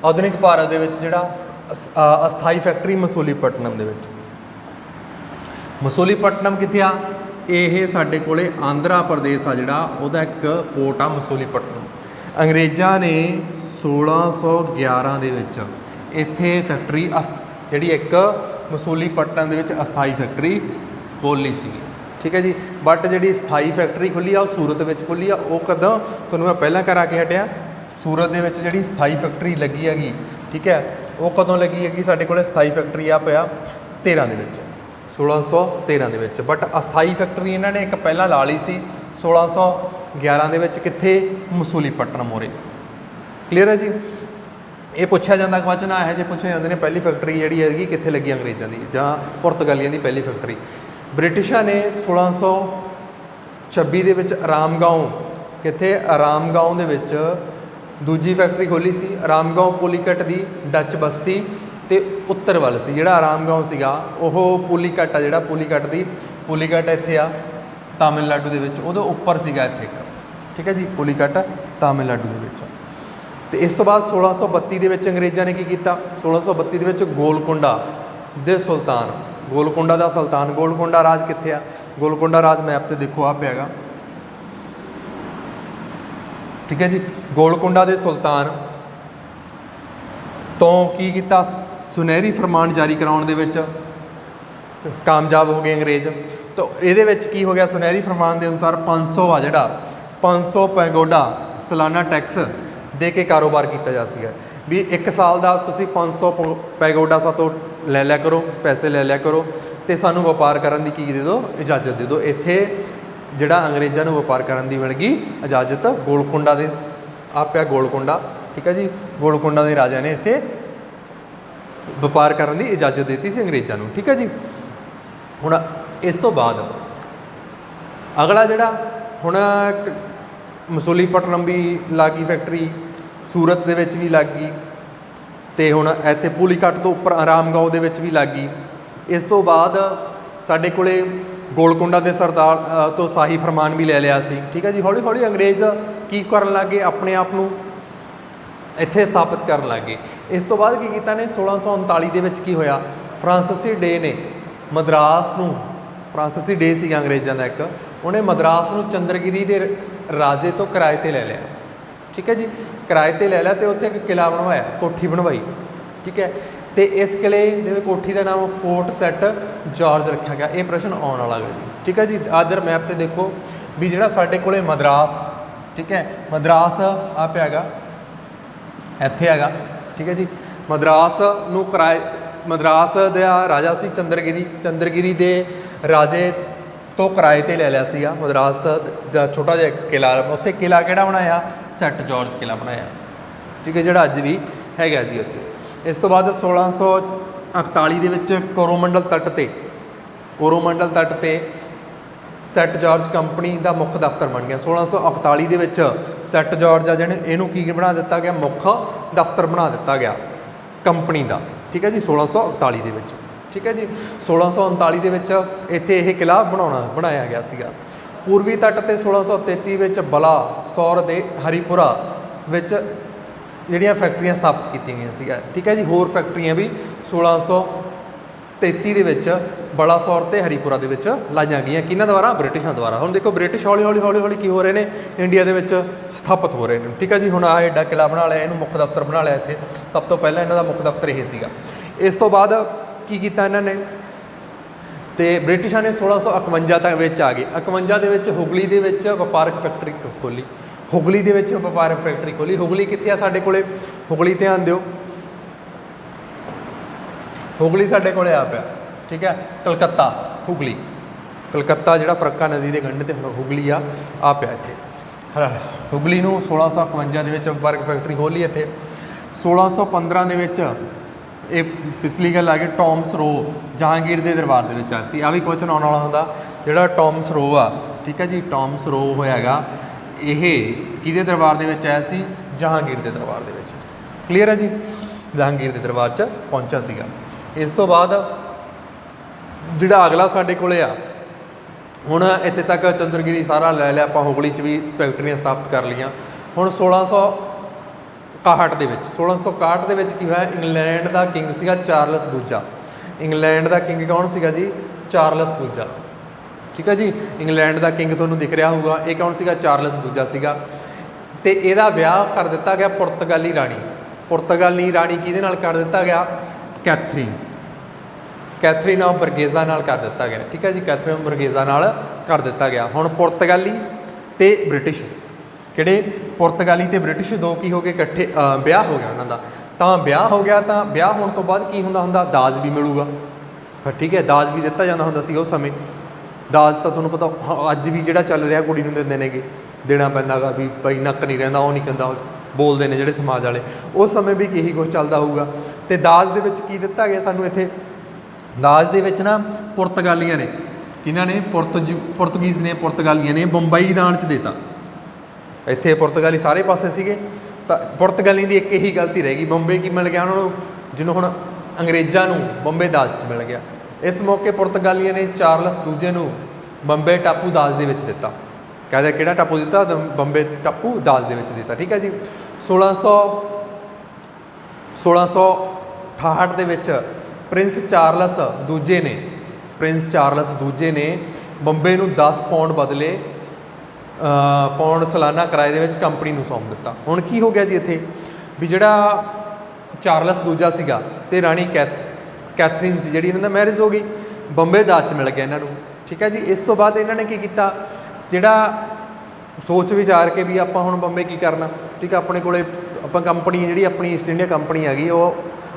ਆਧੁਨਿਕ ਭਾਰਤ ਦੇ ਵਿੱਚ ਜਿਹੜਾ ਅਸਥਾਈ ਫੈਕਟਰੀ ਮਸੂਲੀਪਟਨਮ ਦੇ ਵਿੱਚ, ਮਸੂਲੀਪਟਨਮ ਕਿੱਥੇ ਆ, ਇਹ ਸਾਡੇ ਕੋਲੇ ਆਂਧਰਾ ਪ੍ਰਦੇਸ਼ ਆ ਜਿਹੜਾ, ਉਹਦਾ ਇੱਕ ਪੋਰਟ ਆ ਮਸੂਲੀਪਟਨਮ। ਅੰਗਰੇਜ਼ਾਂ ਨੇ 1611 ਦੇ ਵਿੱਚ ਇੱਥੇ ਫੈਕਟਰੀ ਜਿਹੜੀ ਇੱਕ ਮਸੂਲੀਪਟਨਮ ਦੇ ਵਿੱਚ ਅਸਥਾਈ ਫੈਕਟਰੀ ਖੋਲ੍ਹੀ ਸੀਗੀ, ਠੀਕ ਹੈ ਜੀ। ਬਟ ਜਿਹੜੀ ਸਥਾਈ ਫੈਕਟਰੀ ਖੁੱਲ੍ਹੀ ਆ ਉਹ ਸੂਰਤ ਵਿੱਚ ਖੁੱਲ੍ਹੀ ਆ। ਉਹ ਕਦੋਂ, ਤੁਹਾਨੂੰ ਮੈਂ ਪਹਿਲਾਂ ਕਰਾ ਕੇ ਹਟਿਆ, ਸੂਰਤ ਦੇ ਵਿੱਚ ਜਿਹੜੀ ਸਥਾਈ ਫੈਕਟਰੀ ਲੱਗੀ ਹੈਗੀ, ਠੀਕ ਹੈ, ਉਹ ਕਦੋਂ ਲੱਗੀ ਹੈਗੀ, ਸਾਡੇ ਕੋਲ ਸਥਾਈ ਫੈਕਟਰੀ ਆ ਪਿਆ 13 ਦੇ ਵਿੱਚ, 1613 ਦੇ ਵਿੱਚ। ਬਟ ਅਸਥਾਈ ਫੈਕਟਰੀ ਇਹਨਾਂ ਨੇ ਇੱਕ ਪਹਿਲਾਂ ਲਾ ਲਈ ਸੀ 1611 ਦੇ ਵਿੱਚ, ਕਿੱਥੇ, ਮਸੂਲੀਪਟਨਮ ਮੋਰੇ। ਕਲੀਅਰ ਹੈ ਜੀ। ਇਹ ਪੁੱਛਿਆ ਜਾਂਦਾ ਕੁਐਸਚਨ ਇਹੋ ਜਿਹੇ ਪੁੱਛੇ ਜਾਂਦੇ ਨੇ, ਪਹਿਲੀ ਫੈਕਟਰੀ ਜਿਹੜੀ ਹੈਗੀ ਕਿੱਥੇ ਲੱਗੀ ਅੰਗਰੇਜ਼ਾਂ ਦੀ ਜਾਂ ਪੁਰਤਗਾਲੀਆਂ ਦੀ ਪਹਿਲੀ ਫੈਕਟਰੀ। ਬ੍ਰਿਟਿਸ਼ਾਂ ਨੇ 1626 ਦੇ ਵਿੱਚ ਆਰਾਮਗਾਉਂ, ਕਿੱਥੇ, ਆਰਾਮਗਾਉਂ ਦੇ ਵਿੱਚ ਦੂਜੀ ਫੈਕਟਰੀ ਖੋਲ੍ਹੀ ਸੀ। ਆਰਾਮਗਾਉਂ ਪੁਲੀਕਟ ਦੀ ਡੱਚ ਬਸਤੀ ਤੇ ਉੱਤਰ ਵੱਲ ਸੀ ਜਿਹੜਾ ਆਰਾਮਗਾਉਂ ਸੀਗਾ, ਉਹ ਪੁਲੀਕਟ ਆ ਜਿਹੜਾ, ਪੁਲੀਕਟ ਇੱਥੇ ਆ ਤਾਮਿਲਨਾਡੂ ਦੇ ਵਿੱਚ, ਉਹਦੇ ਉੱਪਰ ਸੀਗਾ ਇੱਥੇ ਇੱਕ, ਠੀਕ ਹੈ ਜੀ, ਪੁਲੀਕਟ ਤਾਮਿਲਨਾਡੂ ਦੇ ਵਿੱਚ। ਤੇ ਇਸ ਤੋਂ ਬਾਅਦ 1632 ਦੇ ਵਿੱਚ ਅੰਗਰੇਜ਼ਾਂ ਨੇ ਕੀ ਕੀਤਾ, 1632 ਦੇ ਵਿੱਚ ਗੋਲਕੁੰਡਾ ਦੇ ਸੁਲਤਾਨ, ਗੋਲਕੁੰਡਾ ਦਾ ਸੁਲਤਾਨ, ਗੋਲਕੁੰਡਾ ਰਾਜ ਕਿੱਥੇ ਆ, ਗੋਲਕੁੰਡਾ ਰਾਜ ਮੈਪ ਤੇ ਦੇਖੋ ਆ ਪਿਆਗਾ, ਠੀਕ ਹੈ ਜੀ। ਗੋਲਕੁੰਡਾ ਦੇ ਸੁਲਤਾਨ ਤੋਂ ਕੀ ਕੀਤਾ, ਸੁਨਹਿਰੀ ਫਰਮਾਨ ਜਾਰੀ ਕਰਾਉਣ ਦੇ ਵਿੱਚ ਕਾਮਯਾਬ ਹੋ ਗਏ ਅੰਗਰੇਜ਼। ਤਾਂ ਇਹਦੇ ਵਿੱਚ ਕੀ ਹੋ ਗਿਆ, ਸੁਨਹਿਰੀ ਫਰਮਾਨ ਦੇ ਅਨੁਸਾਰ 500 ਆ ਜਿਹੜਾ, 500 ਪੈਗੋਡਾ ਸਾਲਾਨਾ ਟੈਕਸ ਦੇ ਕੇ ਕਾਰੋਬਾਰ ਕੀਤਾ ਜਾ ਸੀਗਾ, ਵੀ 1 ਸਾਲ ਦਾ ਤੁਸੀਂ 500 ਪੈਗੋਡਾ ਸਾਤੋਂ ਲੈ ਲਿਆ ਕਰੋ, ਪੈਸੇ ਲੈ ਲਿਆ ਕਰੋ, ਤੇ ਸਾਨੂੰ ਵਪਾਰ ਕਰਨ ਦੀ ਕੀ ਦੇ ਦਿਓ, ਇਜਾਜ਼ਤ ਦੇ ਦਿਓ। ਇੱਥੇ ਜਿਹੜਾ ਅੰਗਰੇਜ਼ਾਂ ਨੂੰ ਵਪਾਰ ਕਰਨ ਦੀ ਮਿਲ ਗਈ ਇਜਾਜ਼ਤ, ਗੋਲਕੁੰਡਾ ਦੇ ਆ ਪਿਆ ਗੋਲਕੁੰਡਾ, ਠੀਕ ਹੈ ਜੀ। ਗੋਲਕੁੰਡਾ ਦੇ ਰਾਜਾ ਨੇ ਇੱਥੇ ਵਪਾਰ ਕਰਨ ਦੀ ਇਜਾਜ਼ਤ ਦਿੱਤੀ ਸੀ ਅੰਗਰੇਜ਼ਾਂ ਨੂੰ, ਠੀਕ ਹੈ ਜੀ। ਹੁਣ ਇਸ ਤੋਂ ਬਾਅਦ ਅਗਲਾ ਜਿਹੜਾ ਹੁਣ ਮਸੂਲੀਪਟਨਮ ਵੀ ਲੱਗ ਗਈ ਫੈਕਟਰੀ, ਸੂਰਤ ਦੇ ਵਿੱਚ ਵੀ ਲੱਗ ਗਈ, ਤੇ ਹੁਣ ਇੱਥੇ ਪੁਲੀਕਟ ਤੋਂ ਉੱਪਰ ਆਰਾਮਗਾਉਂ ਦੇ ਵਿੱਚ ਵੀ ਲੱਗ ਗਈ। ਇਸ ਤੋਂ ਬਾਅਦ ਸਾਡੇ ਕੋਲੇ ਗੋਲਕੁੰਡਾ ਦੇ ਸਰਦਾਰ ਤੋਂ ਸ਼ਾਹੀ ਫਰਮਾਨ ਵੀ ਲੈ ਲਿਆ ਸੀ, ਠੀਕ ਹੈ ਜੀ। ਹੌਲੀ ਹੌਲੀ ਅੰਗਰੇਜ਼ ਕੀ ਕਰਨ ਲੱਗ ਗਏ, ਆਪਣੇ ਆਪ ਨੂੰ ਇੱਥੇ ਸਥਾਪਿਤ ਕਰਨ ਲੱਗ ਗਏ। ਇਸ ਤੋਂ ਬਾਅਦ ਕੀ ਕੀਤਾ ਨੇ, 1639 ਦੇ ਵਿੱਚ ਕੀ ਹੋਇਆ, ਫਰਾਂਸੀਸੀ ਡੇ ਨੇ ਮਦਰਾਸ ਨੂੰ, ਫਰਾਂਸੀਸੀ ਡੇ ਸੀਗਾ ਅੰਗਰੇਜ਼ਾਂ ਦਾ ਇੱਕ, ਉਹਨੇ ਮਦਰਾਸ ਨੂੰ ਚੰਦਰਗਿਰੀ ਦੇ ਰਾਜੇ ਤੋਂ ਕਿਰਾਏ 'ਤੇ ਲੈ ਲਿਆ, ਠੀਕ ਹੈ ਜੀ, ਕਿਰਾਏ 'ਤੇ ਲੈ ਲਿਆ, ਅਤੇ ਉੱਥੇ ਇੱਕ ਕਿਲ੍ਹਾ ਬਣਵਾਇਆ, ਕੋਠੀ ਬਣਵਾਈ, ਠੀਕ ਹੈ। ਅਤੇ ਇਸ ਕਿਲ੍ਹੇ ਦੇ ਕੋਠੀ ਦਾ ਨਾਮ ਫੋਰਟ ਸੈਂਟ ਜਾਰਜ ਰੱਖਿਆ ਗਿਆ। ਇਹ ਪ੍ਰਸ਼ਨ ਆਉਣ ਵਾਲਾ ਹੈ ਜੀ, ਠੀਕ ਹੈ ਜੀ। ਆਦਰ ਮੈਪ 'ਤੇ ਦੇਖੋ ਵੀ ਜਿਹੜਾ ਸਾਡੇ ਕੋਲੇ ਮਦਰਾਸ, ਠੀਕ ਹੈ, ਮਦਰਾਸ ਆ ਪਿਆ ਹੈਗਾ, ਇੱਥੇ ਹੈਗਾ, ਠੀਕ ਹੈ ਜੀ। ਮਦਰਾਸ ਨੂੰ ਕਿਰਾਏ, ਮਦਰਾਸ ਦਾ ਰਾਜਾ ਸੀ ਚੰਦਰਗਿਰੀ ਦੇ ਰਾਜੇ ਤੋਂ ਕਿਰਾਏ 'ਤੇ ਲੈ ਲਿਆ ਸੀਗਾ ਮਦਰਾਸ ਦਾ ਛੋਟਾ ਜਿਹਾ ਇੱਕ ਕਿਲ੍ਹਾ, ਉੱਥੇ ਕਿਲ੍ਹਾ ਕਿਹੜਾ ਬਣਾਇਆ, ਸੈਂਟ ਜਾਰਜ ਕਿਲ੍ਹਾ ਬਣਾਇਆ, ਠੀਕ ਹੈ, ਜਿਹੜਾ ਅੱਜ ਵੀ ਹੈਗਾ ਜੀ ਉੱਥੇ। ਇਸ ਤੋਂ ਬਾਅਦ 1641 ਦੇ ਵਿੱਚ ਕੋਰੋਮੰਡਲ ਤੱਟ 'ਤੇ ਸੈਂਟ ਜਾਰਜ ਕੰਪਨੀ ਦਾ ਮੁੱਖ ਦਫ਼ਤਰ ਬਣ ਗਿਆ। 1641 ਦੇ ਵਿੱਚ ਸੈਂਟ ਜਾਰਜ ਆ ਜਿਹਨੇ, ਇਹਨੂੰ ਕੀ ਬਣਾ ਦਿੱਤਾ ਗਿਆ, ਮੁੱਖ ਦਫ਼ਤਰ ਬਣਾ ਦਿੱਤਾ ਗਿਆ ਕੰਪਨੀ ਦਾ, ਠੀਕ ਹੈ ਜੀ, 1641 ਦੇ ਵਿੱਚ, ਠੀਕ ਹੈ ਜੀ। 1639 ਦੇ ਵਿੱਚ ਇੱਥੇ ਇਹ ਕਿਲ੍ਹਾ ਬਣਾਇਆ ਗਿਆ ਸੀਗਾ। ਪੂਰਬੀ ਤੱਟ 'ਤੇ 1633 ਵਿੱਚ ਬਲਾਸੌਰ ਦੇ ਹਰੀਪੁਰਾ ਵਿੱਚ ਜਿਹੜੀਆਂ ਫੈਕਟਰੀਆਂ ਸਥਾਪਿਤ ਕੀਤੀਆਂ ਗਈਆਂ ਸੀਗਾ, ਠੀਕ ਹੈ ਜੀ। ਹੋਰ ਫੈਕਟਰੀਆਂ ਵੀ 1633 ਦੇ ਵਿੱਚ ਬਲਾਸੌਰ ਤੇ ਹਰੀਪੁਰਾ ਦੇ ਵਿੱਚ ਲਾਈਆਂ ਗਈਆਂ, ਕਿਹਨਾਂ ਦੁਆਰਾ, ਬ੍ਰਿਟਿਸ਼ਾਂ ਦੁਆਰਾ। ਹੁਣ ਦੇਖੋ ਬ੍ਰਿਟਿਸ਼ ਹੌਲੀ ਹੌਲੀ ਕੀ ਹੋ ਰਹੇ ਨੇ, ਇੰਡੀਆ ਦੇ ਵਿੱਚ ਸਥਾਪਿਤ ਹੋ ਰਹੇ ਨੇ, ਠੀਕ ਹੈ ਜੀ। ਹੁਣ ਆਹ ਐਡਾ ਕਿਲ੍ਹਾ ਬਣਾ ਲਿਆ, ਇਹਨੂੰ ਮੁੱਖ ਦਫ਼ਤਰ ਬਣਾ ਲਿਆ ਇੱਥੇ, ਸਭ ਤੋਂ ਪਹਿਲਾਂ ਇਹਨਾਂ ਦਾ ਮੁੱਖ ਦਫ਼ਤਰ ਇਹ ਸੀਗਾ। ਇਸ ਤੋਂ ਬਾਅਦ ਕੀ ਕੀਤਾ ਇਹਨਾਂ ਨੇ, ਤੇ ਬ੍ਰਿਟਿਸ਼ਾਂ ਨੇ 1651 ਤੱਕ ਵਿੱਚ ਆ ਗਏ। 51 ਦੇ ਵਿੱਚ ਹੁਗਲੀ ਦੇ ਵਿੱਚ ਵਪਾਰਕ ਫੈਕਟਰੀ ਖੋਲ੍ਹੀ, ਹੁਗਲੀ ਦੇ ਵਿੱਚ ਵਪਾਰਕ ਫੈਕਟਰੀ ਖੋਲ੍ਹੀ। ਹੁਗਲੀ ਕਿੱਥੇ ਆ ਸਾਡੇ ਕੋਲੇ, ਹੁਗਲੀ ਧਿਆਨ ਦਿਓ, ਹੁਗਲੀ ਸਾਡੇ ਕੋਲੇ ਆ ਪਿਆ, ਠੀਕ ਹੈ। ਕਲਕੱਤਾ, ਹੁਗਲੀ, ਕਲਕੱਤਾ ਜਿਹੜਾ ਫਰੱਕਾ ਨਦੀ ਦੇ ਕੰਢੇ 'ਤੇ ਹੁਗਲੀ ਆ ਪਿਆ ਇੱਥੇ। ਹੁਗਲੀ ਨੂੰ 1651 ਦੇ ਵਿੱਚ ਵਪਾਰਕ ਫੈਕਟਰੀ ਖੋਲ੍ਹੀ ਇੱਥੇ। 1615 ਦੇ ਵਿੱਚ ਇਹ ਪਿਛਲੀ ਗੱਲ ਆ ਗਈ ਟੌਮਸ ਰੋ ਜਹਾਂਗੀਰ ਦੇ ਦਰਬਾਰ ਦੇ ਵਿੱਚ ਆਇਆ ਸੀ। ਆ ਵੀ ਕੁਐਸਚਨ ਆਉਣ ਵਾਲਾ ਹੁੰਦਾ, ਜਿਹੜਾ ਟੌਮਸ ਰੋ ਆ, ਠੀਕ ਹੈ ਜੀ, ਟੌਮਸ ਰੋ ਹੋਇਆ ਹੈਗਾ, ਇਹ ਕਿਹਦੇ ਦਰਬਾਰ ਦੇ ਵਿੱਚ ਆਇਆ ਸੀ? ਜਹਾਂਗੀਰ ਦੇ ਦਰਬਾਰ ਦੇ ਵਿੱਚ। ਕਲੀਅਰ ਹੈ ਜੀ, ਜਹਾਂਗੀਰ ਦੇ ਦਰਬਾਰ 'ਚ ਪਹੁੰਚਿਆ ਸੀਗਾ। ਇਸ ਤੋਂ ਬਾਅਦ ਜਿਹੜਾ ਅਗਲਾ ਸਾਡੇ ਕੋਲੇ ਆ, ਹੁਣ ਇੱਥੇ ਤੱਕ ਚੰਦਰਗਿਰੀ ਸਾਰਾ ਲੈ ਲਿਆ ਆਪਾਂ, ਹੁਗਲੀ 'ਚ ਵੀ ਫੈਕਟਰੀਆਂ ਸਥਾਪਿਤ ਕਰ ਲਈਆਂ। ਹੁਣ 1661 ਦੇ ਵਿੱਚ 1661 ਦੇ ਵਿੱਚ ਕੀ ਹੋਇਆ? ਇੰਗਲੈਂਡ ਦਾ ਕਿੰਗ ਸੀਗਾ ਚਾਰਲਸ ਦੂਜਾ। ਇੰਗਲੈਂਡ ਦਾ ਕਿੰਗ ਕੌਣ ਸੀਗਾ ਜੀ? ਚਾਰਲਸ ਦੂਜਾ, ਠੀਕ ਹੈ ਜੀ। ਇੰਗਲੈਂਡ ਦਾ ਕਿੰਗ ਤੁਹਾਨੂੰ ਦਿਖ ਰਿਹਾ ਹੋਊਗਾ, ਇਹ ਕੌਣ ਸੀਗਾ? ਚਾਰਲਸ ਦੂਜਾ ਸੀਗਾ। ਤੇ ਇਹਦਾ ਵਿਆਹ ਕਰ ਦਿੱਤਾ ਗਿਆ ਪੁਰਤਗਾਲੀ ਰਾਣੀ, ਪੁਰਤਗਾਲੀ ਰਾਣੀ ਕਿਹਦੇ ਨਾਲ ਕਰ ਦਿੱਤਾ ਗਿਆ? ਕੈਥਰੀਨ, ਕੈਥਰੀਨ ਆਫ ਬਰਗੇਜ਼ਾ ਨਾਲ ਕਰ ਦਿੱਤਾ ਗਿਆ, ਠੀਕ ਹੈ ਜੀ। ਕੈਥਰੀਨ ਬਰਗੇਜ਼ਾ ਨਾਲ ਕਰ ਦਿੱਤਾ ਗਿਆ। ਹੁਣ ਪੁਰਤਗਾਲੀ ਤੇ ਬ੍ਰਿਟਿਸ਼, ਕਿਹੜੇ? ਪੁਰਤਗਾਲੀ ਤੇ ਬ੍ਰਿਟਿਸ਼ ਦੋ ਕੀ ਹੋ ਗਏ ਇਕੱਠੇ, ਵਿਆਹ ਹੋ ਗਿਆ ਉਹਨਾਂ ਦਾ। ਤਾਂ ਵਿਆਹ ਹੋ ਗਿਆ, ਤਾਂ ਵਿਆਹ ਹੋਣ ਤੋਂ ਬਾਅਦ ਕੀ ਹੁੰਦਾ? ਦਾਜ ਵੀ ਮਿਲੂਗਾ, ਠੀਕ ਹੈ। ਦਾਜ ਵੀ ਦਿੱਤਾ ਜਾਂਦਾ ਹੁੰਦਾ ਸੀ ਉਸ ਸਮੇਂ। ਦਾਜ ਤਾਂ ਤੁਹਾਨੂੰ ਪਤਾ ਅੱਜ ਵੀ ਜਿਹੜਾ ਚੱਲ ਰਿਹਾ, ਕੁੜੀ ਨੂੰ ਦਿੰਦੇ ਨੇਗੇ, ਦੇਣਾ ਪੈਂਦਾ ਗਾ ਵੀ ਭਾਈ ਨੱਕ ਨਹੀਂ ਰਹਿੰਦਾ, ਉਹ ਨਹੀਂ ਕਹਿੰਦਾ, ਬੋਲਦੇ ਨੇ ਜਿਹੜੇ ਸਮਾਜ ਵਾਲੇ। ਉਸ ਸਮੇਂ ਵੀ ਇਹੀ ਕੁਛ ਚੱਲਦਾ ਹੋਊਗਾ। ਤੇ ਦਾਜ ਦੇ ਵਿੱਚ ਕੀ ਦਿੱਤਾ ਗਿਆ ਸਾਨੂੰ ਇੱਥੇ? ਦਾਜ ਦੇ ਵਿੱਚ ਨਾ ਪੁਰਤਗਾਲੀਆਂ ਨੇ, ਕਿਹਨਾਂ ਨੇ? ਪੁਰਤਗੀਜ਼ ਨੇ, ਪੁਰਤਗਾਲੀਆਂ ਨੇ ਬੰਬਈ ਦਾਨ 'ਚ ਦੇਤਾ। ਇੱਥੇ ਪੁਰਤਗਾਲੀ ਸਾਰੇ ਪਾਸੇ ਸੀਗੇ, ਤਾਂ ਪੁਰਤਗਾਲੀ ਦੀ ਇੱਕ ਇਹੀ ਗਲਤੀ ਰਹਿ ਗਈ, ਬੰਬੇ ਕੀ ਮਿਲ ਗਿਆ ਉਹਨਾਂ ਨੂੰ? ਜਿਹਨੂੰ ਹੁਣ ਅੰਗਰੇਜ਼ਾਂ ਨੂੰ ਬੰਬੇ ਦਾਜ 'ਚ ਮਿਲ ਗਿਆ। ਇਸ ਮੌਕੇ ਪੁਰਤਗਾਲੀਆਂ ਨੇ ਚਾਰਲਸ ਦੂਜੇ ਨੂੰ ਬੰਬੇ ਟਾਪੂ ਦਾਜ ਦੇ ਵਿੱਚ ਦਿੱਤਾ। ਕਹਿੰਦਾ ਕਿਹੜਾ ਟਾਪੂ ਦਿੱਤਾ? ਬੰਬੇ ਟਾਪੂ ਦਾਜ ਦੇ ਵਿੱਚ ਦਿੱਤਾ, ਠੀਕ ਹੈ ਜੀ। 1668 ਦੇ ਵਿੱਚ ਪ੍ਰਿੰਸ ਚਾਰਲਸ ਦੂਜੇ ਨੇ ਬੰਬੇ ਨੂੰ 10 ਪਾਉਂਡ ਬਦਲੇ ਪਾਉਂਡ ਸਾਲਾਨਾ ਕਿਰਾਏ ਦੇ ਵਿੱਚ ਕੰਪਨੀ ਨੂੰ ਸੌਂਪ ਦਿੱਤਾ। ਹੁਣ ਕੀ ਹੋ ਗਿਆ ਜੀ ਇੱਥੇ? ਵੀ ਜਿਹੜਾ ਚਾਰਲਸ ਦੂਜਾ ਸੀਗਾ ਤੇ ਰਾਣੀ ਕੈਥਰੀਨ ਸੀ, ਜਿਹੜੀ ਇਹਨਾਂ ਦਾ ਮੈਰਿਜ ਹੋ ਗਈ, ਬੰਬੇ ਦਾਜ 'ਚ ਮਿਲ ਗਿਆ ਇਹਨਾਂ ਨੂੰ, ਠੀਕ ਹੈ ਜੀ। ਇਸ ਤੋਂ ਬਾਅਦ ਇਹਨਾਂ ਨੇ ਕੀ ਕੀਤਾ? ਜਿਹੜਾ ਸੋਚ ਵਿਚਾਰ ਕੇ ਵੀ ਆਪਾਂ ਹੁਣ ਬੰਬੇ ਕੀ ਕਰਨਾ, ਠੀਕ ਹੈ, ਆਪਣੇ ਕੋਲੇ ਆਪਾਂ ਕੰਪਨੀ ਜਿਹੜੀ ਆਪਣੀ ਈਸਟ ਇੰਡੀਆ ਕੰਪਨੀ ਹੈਗੀ ਉਹ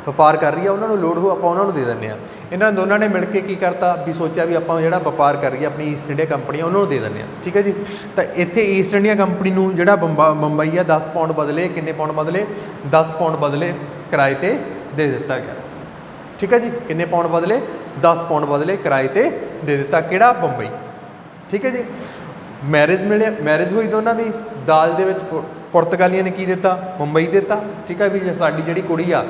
ਵਪਾਰ ਕਰ ਰਹੀ ਆ, ਉਹਨਾਂ ਨੂੰ ਲੋੜ ਹੋ ਆਪਾਂ ਉਹਨਾਂ ਨੂੰ ਦੇ ਦਿੰਦੇ ਹਾਂ। ਇਹਨਾਂ ਦੋਨਾਂ ਨੇ ਮਿਲ ਕੇ ਕੀ ਕਰਤਾ ਵੀ ਸੋਚਿਆ ਵੀ ਆਪਾਂ ਜਿਹੜਾ ਵਪਾਰ ਕਰ ਰਹੀ ਆ ਆਪਣੀ ਈਸਟ ਇੰਡੀਆ ਕੰਪਨੀ ਉਹਨਾਂ ਨੂੰ ਦੇ ਦਿੰਦੇ ਹਾਂ, ਠੀਕ ਹੈ ਜੀ। ਤਾਂ ਇੱਥੇ ਈਸਟ ਇੰਡੀਆ ਕੰਪਨੀ ਨੂੰ ਜਿਹੜਾ ਬੰਬਈ ਆ 10 ਪਾਉਂਡ ਬਦਲੇ, ਕਿੰਨੇ ਪਾਉਂਡ ਬਦਲੇ? 10 ਪਾਉਂਡ ਬਦਲੇ ਕਿਰਾਏ 'ਤੇ ਦੇ ਦਿੱਤਾ ਗਿਆ, ਠੀਕ ਹੈ ਜੀ। ਕਿੰਨੇ ਪਾਉਂਡ ਬਦਲੇ? 10 ਪਾਉਂਡ ਬਦਲੇ ਕਿਰਾਏ 'ਤੇ ਦੇ ਦਿੱਤਾ, ਕਿਹੜਾ? ਬੰਬਈ, ਠੀਕ ਹੈ ਜੀ। ਮੈਰਿਜ ਹੋਈ ਦੋਨਾਂ ਦੀ, ਦਾਜ ਦੇ ਵਿੱਚ ਪੁਰਤਗਾਲੀਆਂ ਨੇ ਕੀ ਦਿੱਤਾ? ਬੰਬਈ ਦਿੱਤਾ, ਠੀਕ ਹੈ ਵੀ ਜੇ ਸਾਡੀ ਜਿਹੜੀ ਕੁੜੀ ਆ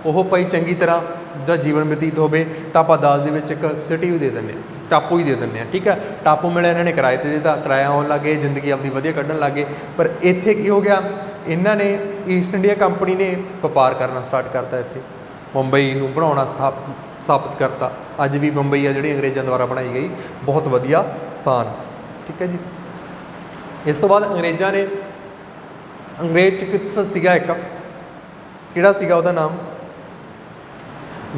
ਉਹ ਭਾਈ ਚੰਗੀ ਤਰ੍ਹਾਂ ਦਾ ਜੀਵਨ ਬਤੀਤ ਹੋਵੇ ਤਾਂ ਆਪਾਂ ਦਾਜ ਦੇ ਵਿੱਚ ਇੱਕ ਸਿਟੀ ਵੀ ਦੇ ਦਿੰਦੇ ਹਾਂ, ਟਾਪੂ ਹੀ ਦੇ ਦਿੰਦੇ ਹਾਂ, ਠੀਕ ਹੈ। ਟਾਪੂ ਮਿਲਿਆ, ਇਹਨਾਂ ਨੇ ਕਿਰਾਏ 'ਤੇ ਦਿੱਤਾ, ਕਿਰਾਇਆ ਆਉਣ ਲੱਗੇ, ਜ਼ਿੰਦਗੀ ਆਪਣੀ ਵਧੀਆ ਕੱਢਣ ਲੱਗੇ। ਪਰ ਇੱਥੇ ਕੀ ਹੋ ਗਿਆ? ਇਹਨਾਂ ਨੇ ਈਸਟ ਇੰਡੀਆ ਕੰਪਨੀ ਨੇ ਵਪਾਰ ਕਰਨਾ ਸਟਾਰਟ ਕਰਤਾ, ਇੱਥੇ ਮੁੰਬਈ ਨੂੰ ਬਣਾਉਣਾ ਸਥਾਪਿਤ ਕਰਤਾ। ਅੱਜ ਵੀ ਮੁੰਬਈ ਆ ਜਿਹੜੀ ਅੰਗਰੇਜ਼ਾਂ ਦੁਆਰਾ ਬਣਾਈ ਗਈ ਬਹੁਤ ਵਧੀਆ ਸਥਾਨ, ਠੀਕ ਹੈ ਜੀ। ਇਸ ਤੋਂ ਬਾਅਦ ਅੰਗਰੇਜ਼ ਚਿਕਿਤਸਕ ਸੀਗਾ ਇੱਕ, ਕਿਹੜਾ ਸੀਗਾ ਉਹਦਾ ਨਾਮ?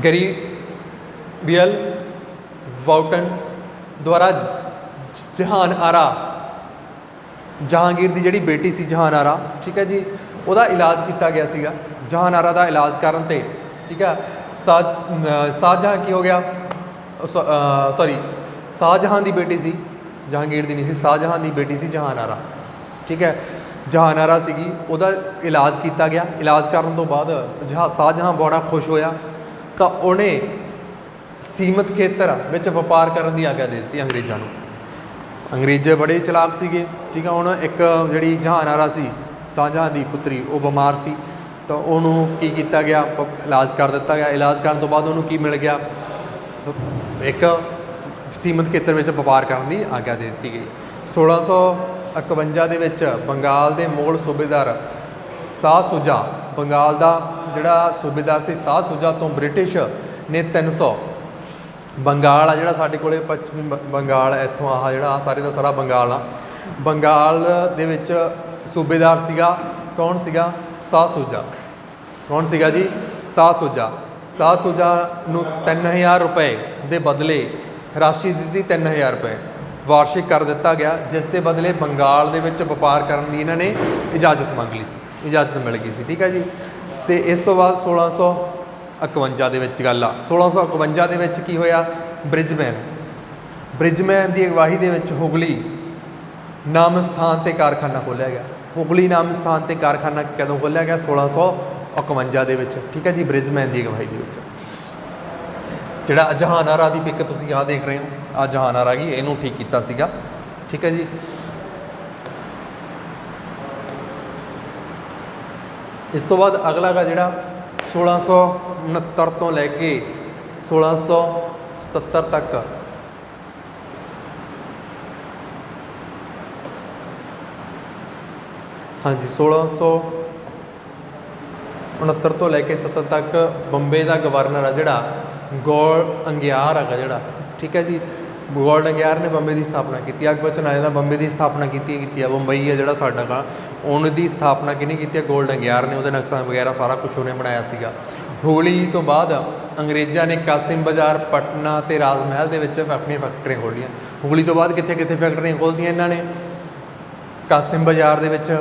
ਗੈਰੀਬੀਅਲ ਵਾਉਟਨ ਦੁਆਰਾ ਜਹਾਂਗੀਰ ਦੀ ਜਿਹੜੀ ਬੇਟੀ ਸੀ ਜਹਾਨਾਰਾ, ਠੀਕ ਹੈ ਜੀ, ਉਹਦਾ ਇਲਾਜ ਕੀਤਾ ਗਿਆ ਸੀਗਾ। ਜਹਾਨਾਰਾ ਦਾ ਇਲਾਜ ਕਰਨ 'ਤੇ, ਠੀਕ ਹੈ, ਸ਼ਾਹਜਹਾਂ ਕੀ ਹੋ ਗਿਆ? ਸ਼ਾਹਜਹਾਂ ਦੀ ਬੇਟੀ ਸੀ, ਜਹਾਂਗੀਰ ਦੀ ਨਹੀਂ ਸੀ, ਸ਼ਾਹਜਹਾਂ ਦੀ ਬੇਟੀ ਸੀ ਜਹਾਨਾਰਾ, ਠੀਕ ਹੈ। ਜਹਾਨਾਰਾ ਸੀਗੀ, ਉਹਦਾ ਇਲਾਜ ਕੀਤਾ ਗਿਆ। ਇਲਾਜ ਕਰਨ ਤੋਂ ਬਾਅਦ ਸ਼ਾਹਜਹਾਂ ਬੜਾ ਖੁਸ਼ ਹੋਇਆ, ਤਾਂ ਉਹਨੇ ਸੀਮਤ ਖੇਤਰ ਵਿੱਚ ਵਪਾਰ ਕਰਨ ਦੀ ਆਗਿਆ ਦੇ ਦਿੱਤੀ ਅੰਗਰੇਜ਼ਾਂ ਨੂੰ। ਅੰਗਰੇਜ਼ ਬੜੇ ਚਲਾਕ ਸੀਗੇ, ਠੀਕ ਹੈ। ਹੁਣ ਇੱਕ ਜਿਹੜੀ ਜਹਾਨਾਰਾ ਸੀ, ਸ਼ਾਹਜਹਾਂ ਦੀ ਪੁੱਤਰੀ, ਉਹ ਬਿਮਾਰ ਸੀ, ਤਾਂ ਉਹਨੂੰ ਕੀ ਕੀਤਾ ਗਿਆ? ਇਲਾਜ ਕਰ ਦਿੱਤਾ ਗਿਆ। ਇਲਾਜ ਕਰਨ ਤੋਂ ਬਾਅਦ ਉਹਨੂੰ ਕੀ ਮਿਲ ਗਿਆ? ਇੱਕ ਸੀਮਤ ਖੇਤਰ ਵਿੱਚ ਵਪਾਰ ਕਰਨ ਦੀ ਆਗਿਆ ਦੇ ਦਿੱਤੀ ਗਈ। 1651 ਦੇ ਵਿੱਚ ਬੰਗਾਲ ਦੇ ਮੁਗਲ ਸੂਬੇਦਾਰ ਸ਼ਾਹ ਸ਼ੁਜਾ, ਬੰਗਾਲ ਦਾ ਜਿਹੜਾ ਸੂਬੇਦਾਰ ਸੀ ਸ਼ਾਹ ਸ਼ੁਜਾ ਤੋਂ ਬ੍ਰਿਟਿਸ਼ ਨੇ 300 ਬੰਗਾਲ ਆ ਜਿਹੜਾ ਸਾਡੇ ਕੋਲੇ ਪੱਛਮੀ ਬੰਗਾਲ, ਇੱਥੋਂ ਆਹ ਜਿਹੜਾ ਸਾਰੇ ਦਾ ਸਾਰਾ ਬੰਗਾਲ ਆ, ਬੰਗਾਲ ਦੇ ਵਿੱਚ ਸੂਬੇਦਾਰ ਸੀਗਾ ਕੌਣ ਸੀਗਾ? ਸ਼ਾਹ ਸ਼ੁਜਾ। ਕੌਣ ਸੀਗਾ ਜੀ? ਸ਼ਾਹ ਸ਼ੁਜਾ। ਸ਼ਾਹ ਸ਼ੁਜਾ ਨੂੰ 3000 ਰੁਪਏ ਦੇ ਬਦਲੇ ਰਾਸ਼ੀ ਦਿੱਤੀ, 3000 ਰੁਪਏ ਵਾਰਸ਼ਿਕ ਕਰ ਦਿੱਤਾ ਗਿਆ, ਜਿਸ ਦੇ ਬਦਲੇ ਬੰਗਾਲ ਦੇ ਵਿੱਚ ਵਪਾਰ ਕਰਨ ਦੀ ਇਹਨਾਂ ਨੇ ਇਜਾਜ਼ਤ ਮੰਗ ਲਈ ਸੀ, ਇਜਾਜ਼ਤ ਮਿਲ ਗਈ ਸੀ, ਠੀਕ ਹੈ ਜੀ। ਅਤੇ ਇਸ ਤੋਂ ਬਾਅਦ 1651 ਦੇ ਵਿੱਚ ਗੱਲ ਆ। 1651 ਦੇ ਵਿੱਚ ਕੀ ਹੋਇਆ, ਬ੍ਰਿਜਮੈਨ ਦੀ ਅਗਵਾਈ ਦੇ ਵਿੱਚ ਹੁਗਲੀ ਨਾਮ ਸਥਾਨ ਤੇ ਕਾਰਖਾਨਾ ਖੋਲ੍ਹਿਆ ਗਿਆ। ਹੁਗਲੀ ਨਾਮ ਸਥਾਨ ਤੇ ਕਾਰਖਾਨਾ ਕਦੋਂ ਖੋਲ੍ਹਿਆ ਗਿਆ, 1651 ਦੇ ਵਿੱਚ, ਠੀਕ ਹੈ ਜੀ, ਬ੍ਰਿਜਮੈਨ ਦੀ ਅਗਵਾਈ ਦੇ ਵਿੱਚ। ਜਿਹੜਾ ਜਹਾਨਾਰਾ ਦੀ ਪਿਕ ਤੁਸੀਂ ਆਹ ਦੇਖ ਰਹੇ ਹੋ, ਆਹ ਜਹਾਨਾਰਾ ਗਈ, ਇਹਨੂੰ ਠੀਕ ਕੀਤਾ ਸੀਗਾ, ਠੀਕ ਹੈ ਜੀ। ਇਸ ਤੋਂ ਬਾਅਦ ਅਗਲਾ ਗਾ ਜਿਹੜਾ 1669 ਤੋਂ ਲੈ ਕੇ 1677 ਤੱਕ ਹਾਂਜੀ 1669 ਤੋਂ ਲੈ ਕੇ 70 ਤੱਕ ਬੰਬੇ ਦਾ ਗਵਰਨਰ ਆ ਜਿਹੜਾ ਗੋਲਡ ਅੰਗਿਆਰ ਹੈਗਾ ਜਿਹੜਾ, ਠੀਕ ਹੈ ਜੀ। ਗੋਲਡ ਅੰਗਿਆਰ ਨੇ ਬੰਬੇ ਦੀ ਸਥਾਪਨਾ ਕੀਤੀ। ਅੱਗ ਬਚਨ ਆਏ ਦਾ ਬੰਬੇ ਦੀ ਸਥਾਪਨਾ ਕੀਤੀ ਆ। ਬੰਬਈ ਹੈ ਜਿਹੜਾ ਸਾਡਾ ਗਾ, ਉਹਨਾਂ ਦੀ ਸਥਾਪਨਾ ਕਿਹਨੇ ਕੀਤੀ ਹੈ, ਗੋਲਡ ਅੰਗਿਆਰ ਨੇ। ਉਹਦੇ ਨਕਸ਼ਾ ਵਗੈਰਾ ਸਾਰਾ ਕੁਛ ਉਹਨੇ ਬਣਾਇਆ ਸੀਗਾ। ਹੁਗਲੀ ਤੋਂ ਬਾਅਦ ਅੰਗਰੇਜ਼ਾਂ ਨੇ ਕਾਸਿਮ ਬਾਜ਼ਾਰ, ਪਟਨਾ ਅਤੇ ਰਾਜ ਮਹਿਲ ਦੇ ਵਿੱਚ ਆਪਣੀਆਂ ਫੈਕਟਰੀਆਂ ਖੋਲ੍ਹੀਆਂ। ਹੁਗਲੀ ਤੋਂ ਬਾਅਦ ਕਿੱਥੇ ਕਿੱਥੇ ਫੈਕਟਰੀਆਂ ਖੋਲ੍ਹਦੀਆਂ ਇਹਨਾਂ ਨੇ, ਕਾਸਿਮ ਬਾਜ਼ਾਰ ਦੇ ਵਿੱਚ,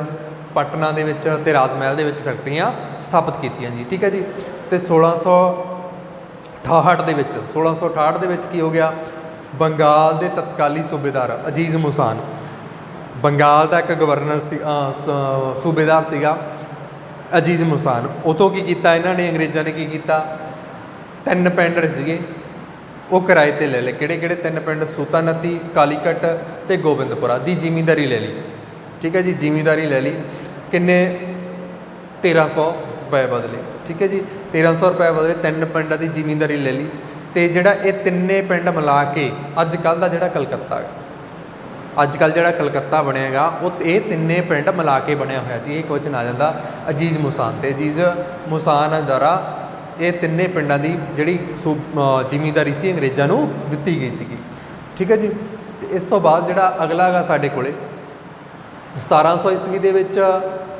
ਪਟਨਾ ਦੇ ਵਿੱਚ ਅਤੇ ਰਾਜ ਮਹਿਲ ਦੇ ਵਿੱਚ ਫੈਕਟਰੀਆਂ ਸਥਾਪਿਤ ਕੀਤੀਆਂ ਜੀ, ਠੀਕ ਹੈ ਜੀ। ਅਤੇ 1668 ਦੇ ਵਿੱਚ ਕੀ ਹੋ ਗਿਆ, ਬੰਗਾਲ ਦੇ ਤਤਕਾਲੀ ਸੂਬੇਦਾਰ ਅਜੀਜ਼ ਮੁਸਾਨ, ਬੰਗਾਲ ਦਾ ਇੱਕ ਗਵਰਨਰ ਸੀ, ਸੂਬੇਦਾਰ ਸੀਗਾ ਅਜੀਜ਼ ਮੁਸਾਨ। ਉਹ ਤੋਂ ਕੀ ਕੀਤਾ ਇਹਨਾਂ ਨੇ, ਅੰਗਰੇਜ਼ਾਂ ਨੇ ਕੀ ਕੀਤਾ, 3 ਪਿੰਡ ਸੀਗੇ ਉਹ ਕਿਰਾਏ 'ਤੇ ਲੈ ਲਏ। ਕਿਹੜੇ ਕਿਹੜੇ 3 ਪਿੰਡ, ਸੂਤਾਨਤੀ, ਕਾਲੀਕਟ ਅਤੇ ਗੋਬਿੰਦਪੁਰਾ ਦੀ ਜ਼ਿਮੀਂਦਾਰੀ ਲੈ ਲਈ, ਠੀਕ ਹੈ ਜੀ। ਜ਼ਿਮੀਂਦਾਰੀ ਲੈ ਲਈ, ਕਿੰਨੇ, 1300 ਰੁਪਏ ਬਦਲੇ, ਠੀਕ ਹੈ ਜੀ। 1300 ਰੁਪਏ ਬਦਲੇ 3 ਪਿੰਡਾਂ ਦੀ ਜ਼ਿਮੀਂਦਾਰੀ ਲੈ ਲਈ। ਅਤੇ ਜਿਹੜਾ ਇਹ ਤਿੰਨੇ ਪਿੰਡ ਮਿਲਾ ਕੇ ਅੱਜ ਕੱਲ੍ਹ ਦਾ ਜਿਹੜਾ ਕਲਕੱਤਾ, ਅੱਜ ਕੱਲ੍ਹ ਜਿਹੜਾ ਕਲਕੱਤਾ ਬਣਿਆ ਗਾ, ਉਹ ਇਹ ਤਿੰਨੇ ਪਿੰਡ ਮਿਲਾ ਕੇ ਬਣਿਆ ਹੋਇਆ ਜੀ। ਇਹ ਕੁਐਸਚਨ ਆ ਜਾਂਦਾ ਅਜੀਜ਼ ਮੁਸਾਨ ਤੇ। ਅਜੀਜ਼ ਮੁਸਾਨ ਦੁਆਰਾ ਇਹ ਤਿੰਨੇ ਪਿੰਡਾਂ ਦੀ ਜਿਹੜੀ ਜ਼ਿਮੀਂਦਾਰੀ ਸੀ ਅੰਗਰੇਜ਼ਾਂ ਨੂੰ ਦਿੱਤੀ ਗਈ ਸੀਗੀ, ਠੀਕ ਹੈ ਜੀ। ਅਤੇ ਇਸ ਤੋਂ ਬਾਅਦ ਜਿਹੜਾ ਅਗਲਾ ਗਾ ਸਾਡੇ ਕੋਲੇ 1700 ਈਸਵੀ ਦੇ ਵਿੱਚ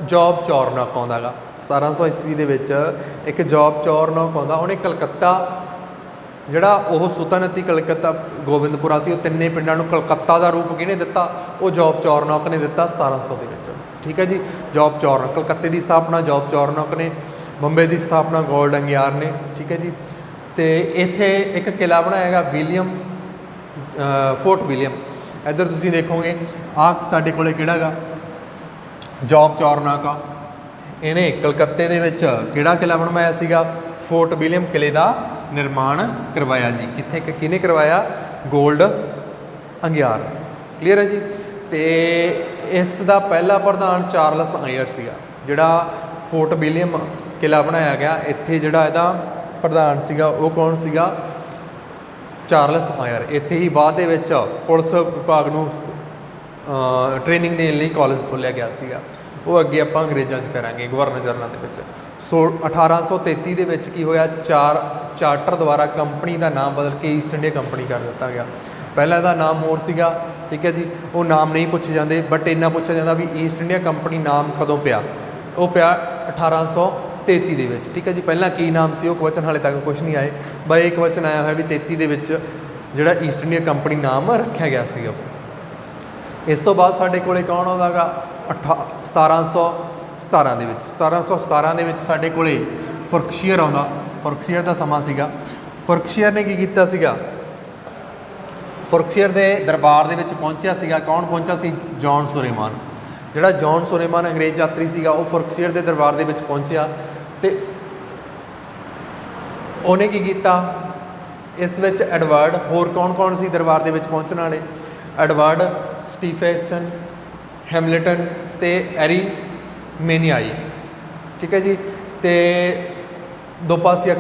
ਜੋਬ ਚੌਰਨੌਕ ਆਉਂਦਾ ਗਾ। 1700 ਈਸਵੀ ਦੇ ਵਿੱਚ ਇੱਕ ਜੋਬ ਚੌਰਨੌਕ ਆਉਂਦਾ। ਉਹਨੇ ਕਲਕੱਤਾ ਜਿਹੜਾ ਉਹ ਸੁਲਤਾਨਤੀ ਕਲਕੱਤਾ ਗੋਬਿੰਦਪੁਰਾ ਸੀ, ਉਹ ਤਿੰਨੇ ਪਿੰਡਾਂ ਨੂੰ ਕਲਕੱਤਾ ਦਾ ਰੂਪ ਕਿਹਨੇ ਦਿੱਤਾ, ਉਹ ਜੋਬ ਚੌਰਨੌਕ ਨੇ ਦਿੱਤਾ 1700 ਦੇ ਵਿੱਚ, ਠੀਕ ਹੈ ਜੀ। ਜੋਬ ਚੌਰਨੌਕ, ਕਲਕੱਤੇ ਦੀ ਸਥਾਪਨਾ ਜੋਬ ਚੌਰਨੌਕ ਨੇ, ਬੰਬੇ ਦੀ ਸਥਾਪਨਾ ਗੋਲਡ ਅੰਗਿਆਰ ਨੇ, ਠੀਕ ਹੈ ਜੀ। ਅਤੇ ਇੱਥੇ ਇੱਕ ਕਿਲ੍ਹਾ ਬਣਾਇਆ ਗਾ ਵਿਲੀਅਮ, ਫੋਰਟ ਵਿਲੀਅਮ। ਇੱਧਰ ਤੁਸੀਂ ਦੇਖੋਗੇ ਆਹ ਸਾਡੇ ਕੋਲੇ ਕਿਹੜਾ ਗਾ, ਜੋਬ ਚੌਰਨੌਕ ਆ। ਇਹਨੇ ਕਲਕੱਤੇ ਦੇ ਵਿੱਚ ਕਿਹੜਾ ਕਿਲ੍ਹਾ ਬਣਵਾਇਆ ਸੀਗਾ, ਫੋਰਟ ਵਿਲੀਅਮ ਕਿਲ੍ਹੇ ਦਾ ਨਿਰਮਾਣ ਕਰਵਾਇਆ ਜੀ। ਕਿੱਥੇ, ਕਿਹਨੇ ਕਰਵਾਇਆ, ਗੋਲਡ ਅੰਗਿਆਰ, ਕਲੀਅਰ ਹੈ ਜੀ। ਅਤੇ ਇਸ ਦਾ ਪਹਿਲਾ ਪ੍ਰਧਾਨ ਚਾਰਲਸ ਆਇਰ ਸੀਗਾ। ਜਿਹੜਾ ਫੋਰਟ ਵਿਲੀਅਮ ਕਿਲ੍ਹਾ ਬਣਾਇਆ ਗਿਆ, ਇੱਥੇ ਜਿਹੜਾ ਇਹਦਾ ਪ੍ਰਧਾਨ ਸੀਗਾ ਉਹ ਕੌਣ ਸੀਗਾ, ਚਾਰਲਸ ਆਇਰ। ਇੱਥੇ ਹੀ ਬਾਅਦ ਦੇ ਵਿੱਚ ਪੁਲਿਸ ਵਿਭਾਗ ਨੂੰ ਟ੍ਰੇਨਿੰਗ ਦੇਣ ਲਈ ਕਾਲਜ ਖੋਲ੍ਹਿਆ ਗਿਆ ਸੀਗਾ। ਉਹ ਅੱਗੇ ਆਪਾਂ ਅੰਗਰੇਜ਼ਾਂ 'ਚ ਕਰਾਂਗੇ, ਗਵਰਨਰ ਜਨਰਲਾਂ ਦੇ ਵਿੱਚ। 1833 ਦੇ ਵਿੱਚ ਕੀ ਹੋਇਆ, ਚਾਰਟਰ ਦੁਆਰਾ ਕੰਪਨੀ ਦਾ ਨਾਮ ਬਦਲ ਕੇ ਈਸਟ ਇੰਡੀਆ ਕੰਪਨੀ ਕਰ ਦਿੱਤਾ ਗਿਆ। ਪਹਿਲਾਂ ਇਹਦਾ ਨਾਮ ਹੋਰ ਸੀਗਾ, ਠੀਕ ਹੈ ਜੀ। ਉਹ ਨਾਮ ਨਹੀਂ ਪੁੱਛੇ ਜਾਂਦੇ, ਬਟ ਇੰਨਾ ਪੁੱਛਿਆ ਜਾਂਦਾ ਵੀ ਈਸਟ ਇੰਡੀਆ ਕੰਪਨੀ ਨਾਮ ਕਦੋਂ ਪਿਆ, ਉਹ ਪਿਆ 1833 ਦੇ ਵਿੱਚ, ਠੀਕ ਹੈ ਜੀ। ਪਹਿਲਾਂ ਕੀ ਨਾਮ ਸੀ ਉਹ ਕੁਐਸਚਨ ਹਾਲੇ ਤੱਕ ਕੁਛ ਨਹੀਂ ਆਏ, ਬਸ ਇਹ ਕੁਐਸਚਨ ਆਇਆ ਹੋਇਆ ਵੀ 33 ਦੇ ਵਿੱਚ ਜਿਹੜਾ ਈਸਟ ਇੰਡੀਆ ਕੰਪਨੀ ਨਾਮ ਰੱਖਿਆ ਗਿਆ ਸੀਗਾ। ਇਸ ਤੋਂ ਬਾਅਦ ਸਾਡੇ ਕੋਲੇ ਕੌਣ ਆਉਂਦਾ ਗਾ, 1717 ਦੇ ਵਿੱਚ। 1717 ਦੇ ਵਿੱਚ ਸਾਡੇ ਕੋਲੇ ਫਰਕਸ਼ੀਅਰ ਆਉਂਦਾ। ਫਰਕਸ਼ੀਅਰ ਦਾ ਸਮਾਂ ਸੀਗਾ। ਫਰਕਸ਼ੀਅਰ ਨੇ ਕੀ ਕੀਤਾ ਸੀਗਾ, ਫਰਕਸ਼ੀਅਰ ਦੇ ਦਰਬਾਰ ਦੇ ਵਿੱਚ ਪਹੁੰਚਿਆ ਸੀਗਾ। ਕੌਣ ਪਹੁੰਚਿਆ ਸੀ, ਜੌਨ ਸੁਲੇਮਾਨ। ਜਿਹੜਾ ਜੌਨ ਸੁਲੇਮਾਨ ਅੰਗਰੇਜ਼ ਯਾਤਰੀ ਸੀਗਾ, ਉਹ ਫਰਕਸ਼ੀਅਰ ਦੇ ਦਰਬਾਰ ਦੇ ਵਿੱਚ ਪਹੁੰਚਿਆ ਅਤੇ ਉਹਨੇ ਕੀ ਕੀਤਾ, ਇਸ ਵਿੱਚ ਐਡਵਰਡ, ਹੋਰ ਕੌਣ ਕੌਣ ਸੀ ਦਰਬਾਰ ਦੇ ਵਿੱਚ ਪਹੁੰਚਣ ਵਾਲੇ, ਐਡਵਰਡ, ਸਟੀਫੈਂਸਨ, ਹੈਮਿਲਟਨ ਅਤੇ ਐਰੀਮੇਨੀਆਈ, ਠੀਕ ਹੈ ਜੀ। ਅਤੇ ਦੋਪਾਸਾਈ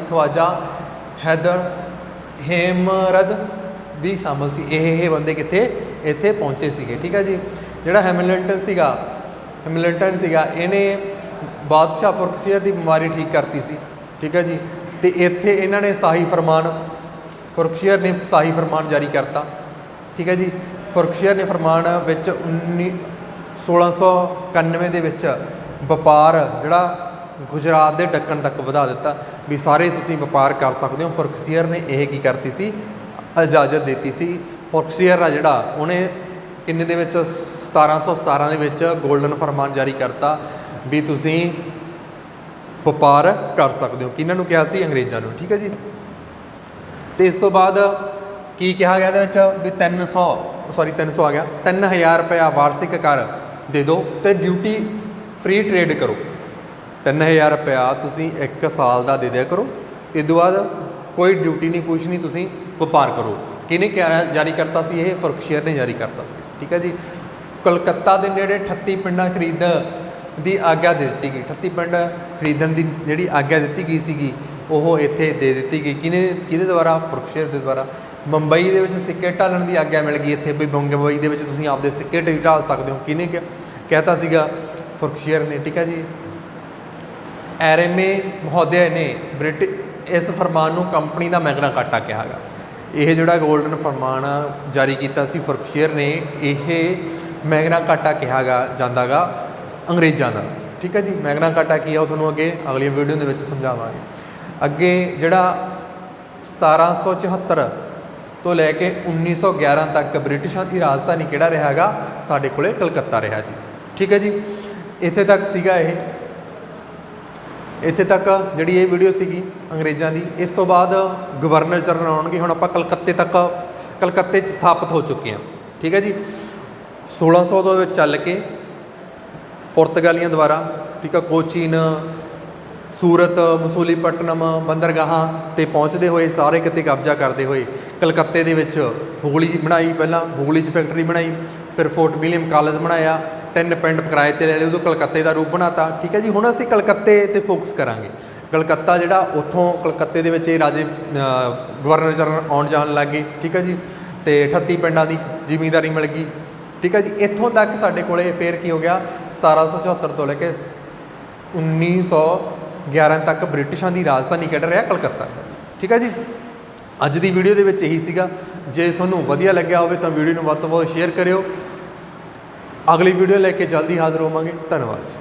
ਖਵਾਜਾ, ਹੈਦਰ, ਹੇਮਰਦ ਵੀ ਸ਼ਾਮਲ ਸੀ। ਇਹ ਬੰਦੇ ਕਿੱਥੇ, ਇੱਥੇ ਪਹੁੰਚੇ ਸੀਗੇ, ਠੀਕ ਹੈ ਜੀ। ਜਿਹੜਾ ਹੈਮਿਲਟਨ ਸੀਗਾ ਇਹਨੇ ਬਾਦਸ਼ਾਹ ਫਰਕਸ਼ੀਅਰ ਦੀ ਬਿਮਾਰੀ ਠੀਕ ਕਰਤੀ ਸੀ, ਠੀਕ ਹੈ ਜੀ। ਅਤੇ ਇੱਥੇ ਇਹਨਾਂ ਨੇ ਫਰਕਸ਼ੀਅਰ ਨੇ ਸ਼ਾਹੀ ਫਰਮਾਨ ਜਾਰੀ ਕਰਤਾ, ਠੀਕ ਹੈ ਜੀ। ਫਰਕਸ਼ੀਅਰ ਨੇ ਫਰਮਾਨ ਵਿੱਚ 1691 ਦੇ ਵਿੱਚ ਵਪਾਰ ਜਿਹੜਾ ਗੁਜਰਾਤ ਦੇ ਦੱਖਣ ਤੱਕ ਵਧਾ ਦਿੱਤਾ, ਵੀ ਸਾਰੇ ਤੁਸੀਂ ਵਪਾਰ ਕਰ ਸਕਦੇ ਹੋ। ਫਰਕਸ਼ੀਅਰ ਨੇ ਇਹ ਕੀ ਕਰਤੀ ਸੀ, ਇਜਾਜ਼ਤ ਦਿੱਤੀ ਸੀ। ਫਰਕਸ਼ੀਅਰ ਆ ਜਿਹੜਾ, ਉਹਨੇ ਕਿੰਨੇ ਦੇ ਵਿੱਚ, 1717 ਦੇ ਵਿੱਚ ਗੋਲਡਨ ਫਰਮਾਨ ਜਾਰੀ ਕਰਤਾ ਵੀ ਤੁਸੀਂ ਵਪਾਰ ਕਰ ਸਕਦੇ ਹੋ। ਕਿਹਨਾਂ ਨੂੰ ਕਿਹਾ ਸੀ? ਅੰਗਰੇਜ਼ਾਂ ਨੂੰ। ਠੀਕ ਹੈ ਜੀ। ਤੇ ਇਸ ਤੋਂ ਬਾਅਦ ਕੀ ਕਿਹਾ ਗਿਆ ਇਹਦੇ ਵਿੱਚ ਵੀ 300 ਆ ਗਿਆ, 3000 ਰੁਪਇਆ ਵਾਰਸ਼ਿਕ ਕਰ ਦੇ ਦਿਓ ਤੇ ਡਿਊਟੀ ਫ੍ਰੀ ਟ੍ਰੇਡ ਕਰੋ। 3000 ਰੁਪਇਆ ਤੁਸੀਂ 1 ਸਾਲ ਦਾ ਦੇ ਦਿਆ ਕਰੋ, ਤੇ ਇਸ ਤੋਂ ਬਾਅਦ ਕੋਈ ਡਿਊਟੀ ਨਹੀਂ, ਕੁਛ ਨਹੀਂ, ਤੁਸੀਂ ਵਪਾਰ ਕਰੋ। ਕਿਹਨੇ ਜਾਰੀ ਕਰਤਾ ਸੀ? ਇਹ ਫਰਕਸ਼ੇਅਰ ਨੇ ਜਾਰੀ ਕਰਤਾ ਸੀ। ਠੀਕ ਹੈ ਜੀ। ਕਲਕੱਤਾ ਦੇ ਨੇੜੇ 38 ਪਿੰਡਾਂ ਖਰੀਦ ਦੀ ਆਗਿਆ ਦੇ ਦਿੱਤੀ ਗਈ। 38 ਪਿੰਡ ਖਰੀਦਣ ਦੀ ਜਿਹੜੀ ਆਗਿਆ ਦਿੱਤੀ ਗਈ ਸੀਗੀ ਉਹ ਇੱਥੇ ਦੇ ਦਿੱਤੀ ਗਈ। ਕਿਹਦੇ ਦੁਆਰਾ? ਫਰਕਸ਼ੇਅਰ ਦੇ ਦੁਆਰਾ। ਮੁੰਬਈ ਦੇ ਵਿੱਚ ਸਿੱਕੇ ਢਾਲਣ ਦੀ ਆਗਿਆ ਮਿਲ ਗਈ ਇੱਥੇ, ਵੀ ਮੁੰਬਈ ਦੇ ਵਿੱਚ ਤੁਸੀਂ ਆਪਦੇ ਸਿੱਕੇ ਢਾਲ ਸਕਦੇ ਹੋ। ਕਿਹਨੇ ਕਹਿਤਾ ਸੀਗਾ? ਫਰਕਸ਼ੇਅਰ ਨੇ। ਠੀਕ ਹੈ ਜੀ। ਐਰੇਮੇ ਮਹੋਦਯ ਨੇ ਇਸ ਫਰਮਾਨ ਨੂੰ ਕੰਪਨੀ ਦਾ ਮੈਗਨਾ ਕਾਟਾ ਕਿਹਾ ਗਾ। ਇਹ ਜਿਹੜਾ ਗੋਲਡਨ ਫਰਮਾਨ ਜਾਰੀ ਕੀਤਾ ਸੀ ਫਰਕਸ਼ੇਅਰ ਨੇ, ਇਹ ਮੈਗਨਾ ਕਾਟਾ ਕਿਹਾ ਜਾਂਦਾ ਗਾ ਅੰਗਰੇਜ਼ਾਂ ਦਾ। ਠੀਕ ਹੈ ਜੀ। ਮੈਗਨਾ ਕਾਟਾ ਕੀ ਆ ਉਹ ਤੁਹਾਨੂੰ ਅੱਗੇ ਅਗਲੀ ਵੀਡੀਓ ਦੇ ਵਿੱਚ ਸਮਝਾਵਾਂਗੇ। ਅੱਗੇ ਜਿਹੜਾ 1774 ਤੋਂ ਲੈ ਕੇ 1911 ਤੱਕ ਬ੍ਰਿਟਿਸ਼ਾਂ ਦੀ ਰਾਜਧਾਨੀ ਕਿਹੜਾ ਰਿਹਾ ਹੈਗਾ? ਸਾਡੇ ਕੋਲੇ ਕਲਕੱਤਾ ਰਿਹਾ ਜੀ। ਠੀਕ ਹੈ ਜੀ। ਇੱਥੇ ਤੱਕ ਸੀਗਾ ਇਹ, ਇੱਥੇ ਤੱਕ ਜਿਹੜੀ ਇਹ ਵੀਡੀਓ ਸੀਗੀ ਅੰਗਰੇਜ਼ਾਂ ਦੀ। ਇਸ ਤੋਂ ਬਾਅਦ ਗਵਰਨਰ ਜਨਰਲ ਆਉਣਗੇ। ਹੁਣ ਆਪਾਂ ਕਲਕੱਤੇ 'ਚ ਸਥਾਪਿਤ ਹੋ ਚੁੱਕੇ ਹਾਂ। ਠੀਕ ਹੈ ਜੀ। 1600 ਦੇ ਵਿੱਚ ਚੱਲ ਕੇ ਪੁਰਤਗਾਲੀਆਂ ਦੁਆਰਾ, ਠੀਕ ਆ, ਕੋਚੀਨ, ਸੂਰਤ, ਮਸੂਲੀਪਟਨਮ ਬੰਦਰਗਾਹਾਂ 'ਤੇ ਪਹੁੰਚਦੇ ਹੋਏ ਸਾਰੇ ਕਿਤੇ ਕਬਜ਼ਾ ਕਰਦੇ ਹੋਏ ਕਲਕੱਤੇ ਦੇ ਵਿੱਚ ਹੁਗਲੀ ਬਣਾਈ। ਪਹਿਲਾਂ ਹੁਗਲੀ 'ਚ ਫੈਕਟਰੀ ਬਣਾਈ, ਫਿਰ ਫੋਰਟ ਵਿਲੀਅਮ ਕਾਲਜ ਬਣਾਇਆ, 3 ਪਿੰਡ ਕਿਰਾਏ 'ਤੇ ਲੈ ਲਏ, ਉਦੋਂ ਕਲਕੱਤੇ ਦਾ ਰੂਪ ਬਣਾਤਾ। ਠੀਕ ਹੈ ਜੀ। ਹੁਣ ਅਸੀਂ ਕਲਕੱਤੇ 'ਤੇ ਫੋਕਸ ਕਰਾਂਗੇ। ਕਲਕੱਤਾ ਜਿਹੜਾ ਉੱਥੋਂ ਕਲਕੱਤੇ ਦੇ ਵਿੱਚ ਇਹ ਰਾਜੇ ਗਵਰਨਰ ਜਨਰਲ ਆਉਣ ਜਾਣ ਲੱਗ ਗਏ। ਠੀਕ ਹੈ ਜੀ। ਤੇ 38 ਪਿੰਡਾਂ ਦੀ ਜ਼ਿਮੀਂਦਾਰੀ ਮਿਲ ਗਈ। ਠੀਕ ਹੈ ਜੀ। ਇੱਥੋਂ ਤੱਕ ਸਾਡੇ ਕੋਲੇ ਫਿਰ ਕੀ ਹੋ ਗਿਆ? 1774 ਤੋਂ ਲੈ ਕੇ 1911 ਤੱਕ ਬ੍ਰਿਟਿਸ਼ਾਂ ਦੀ ਰਾਜਧਾਨੀ ਕਿਹੜਾ ਰਿਹਾ? ਕਲਕੱਤਾ। ਠੀਕ ਹੈ ਜੀ। ਅੱਜ ਦੀ ਵੀਡੀਓ ਦੇ ਵਿੱਚ ਇਹੀ ਸੀਗਾ। ਜੇ ਤੁਹਾਨੂੰ ਵਧੀਆ ਲੱਗਿਆ ਹੋਵੇ ਤਾਂ ਵੀਡੀਓ ਨੂੰ ਵੱਧ ਤੋਂ ਵੱਧ ਸ਼ੇਅਰ ਕਰਿਓ। ਅਗਲੀ ਵੀਡੀਓ ਲੈ ਕੇ ਜਲਦੀ ਹਾਜ਼ਰ ਹੋਵਾਂਗੇ। ਧੰਨਵਾਦ ਜੀ।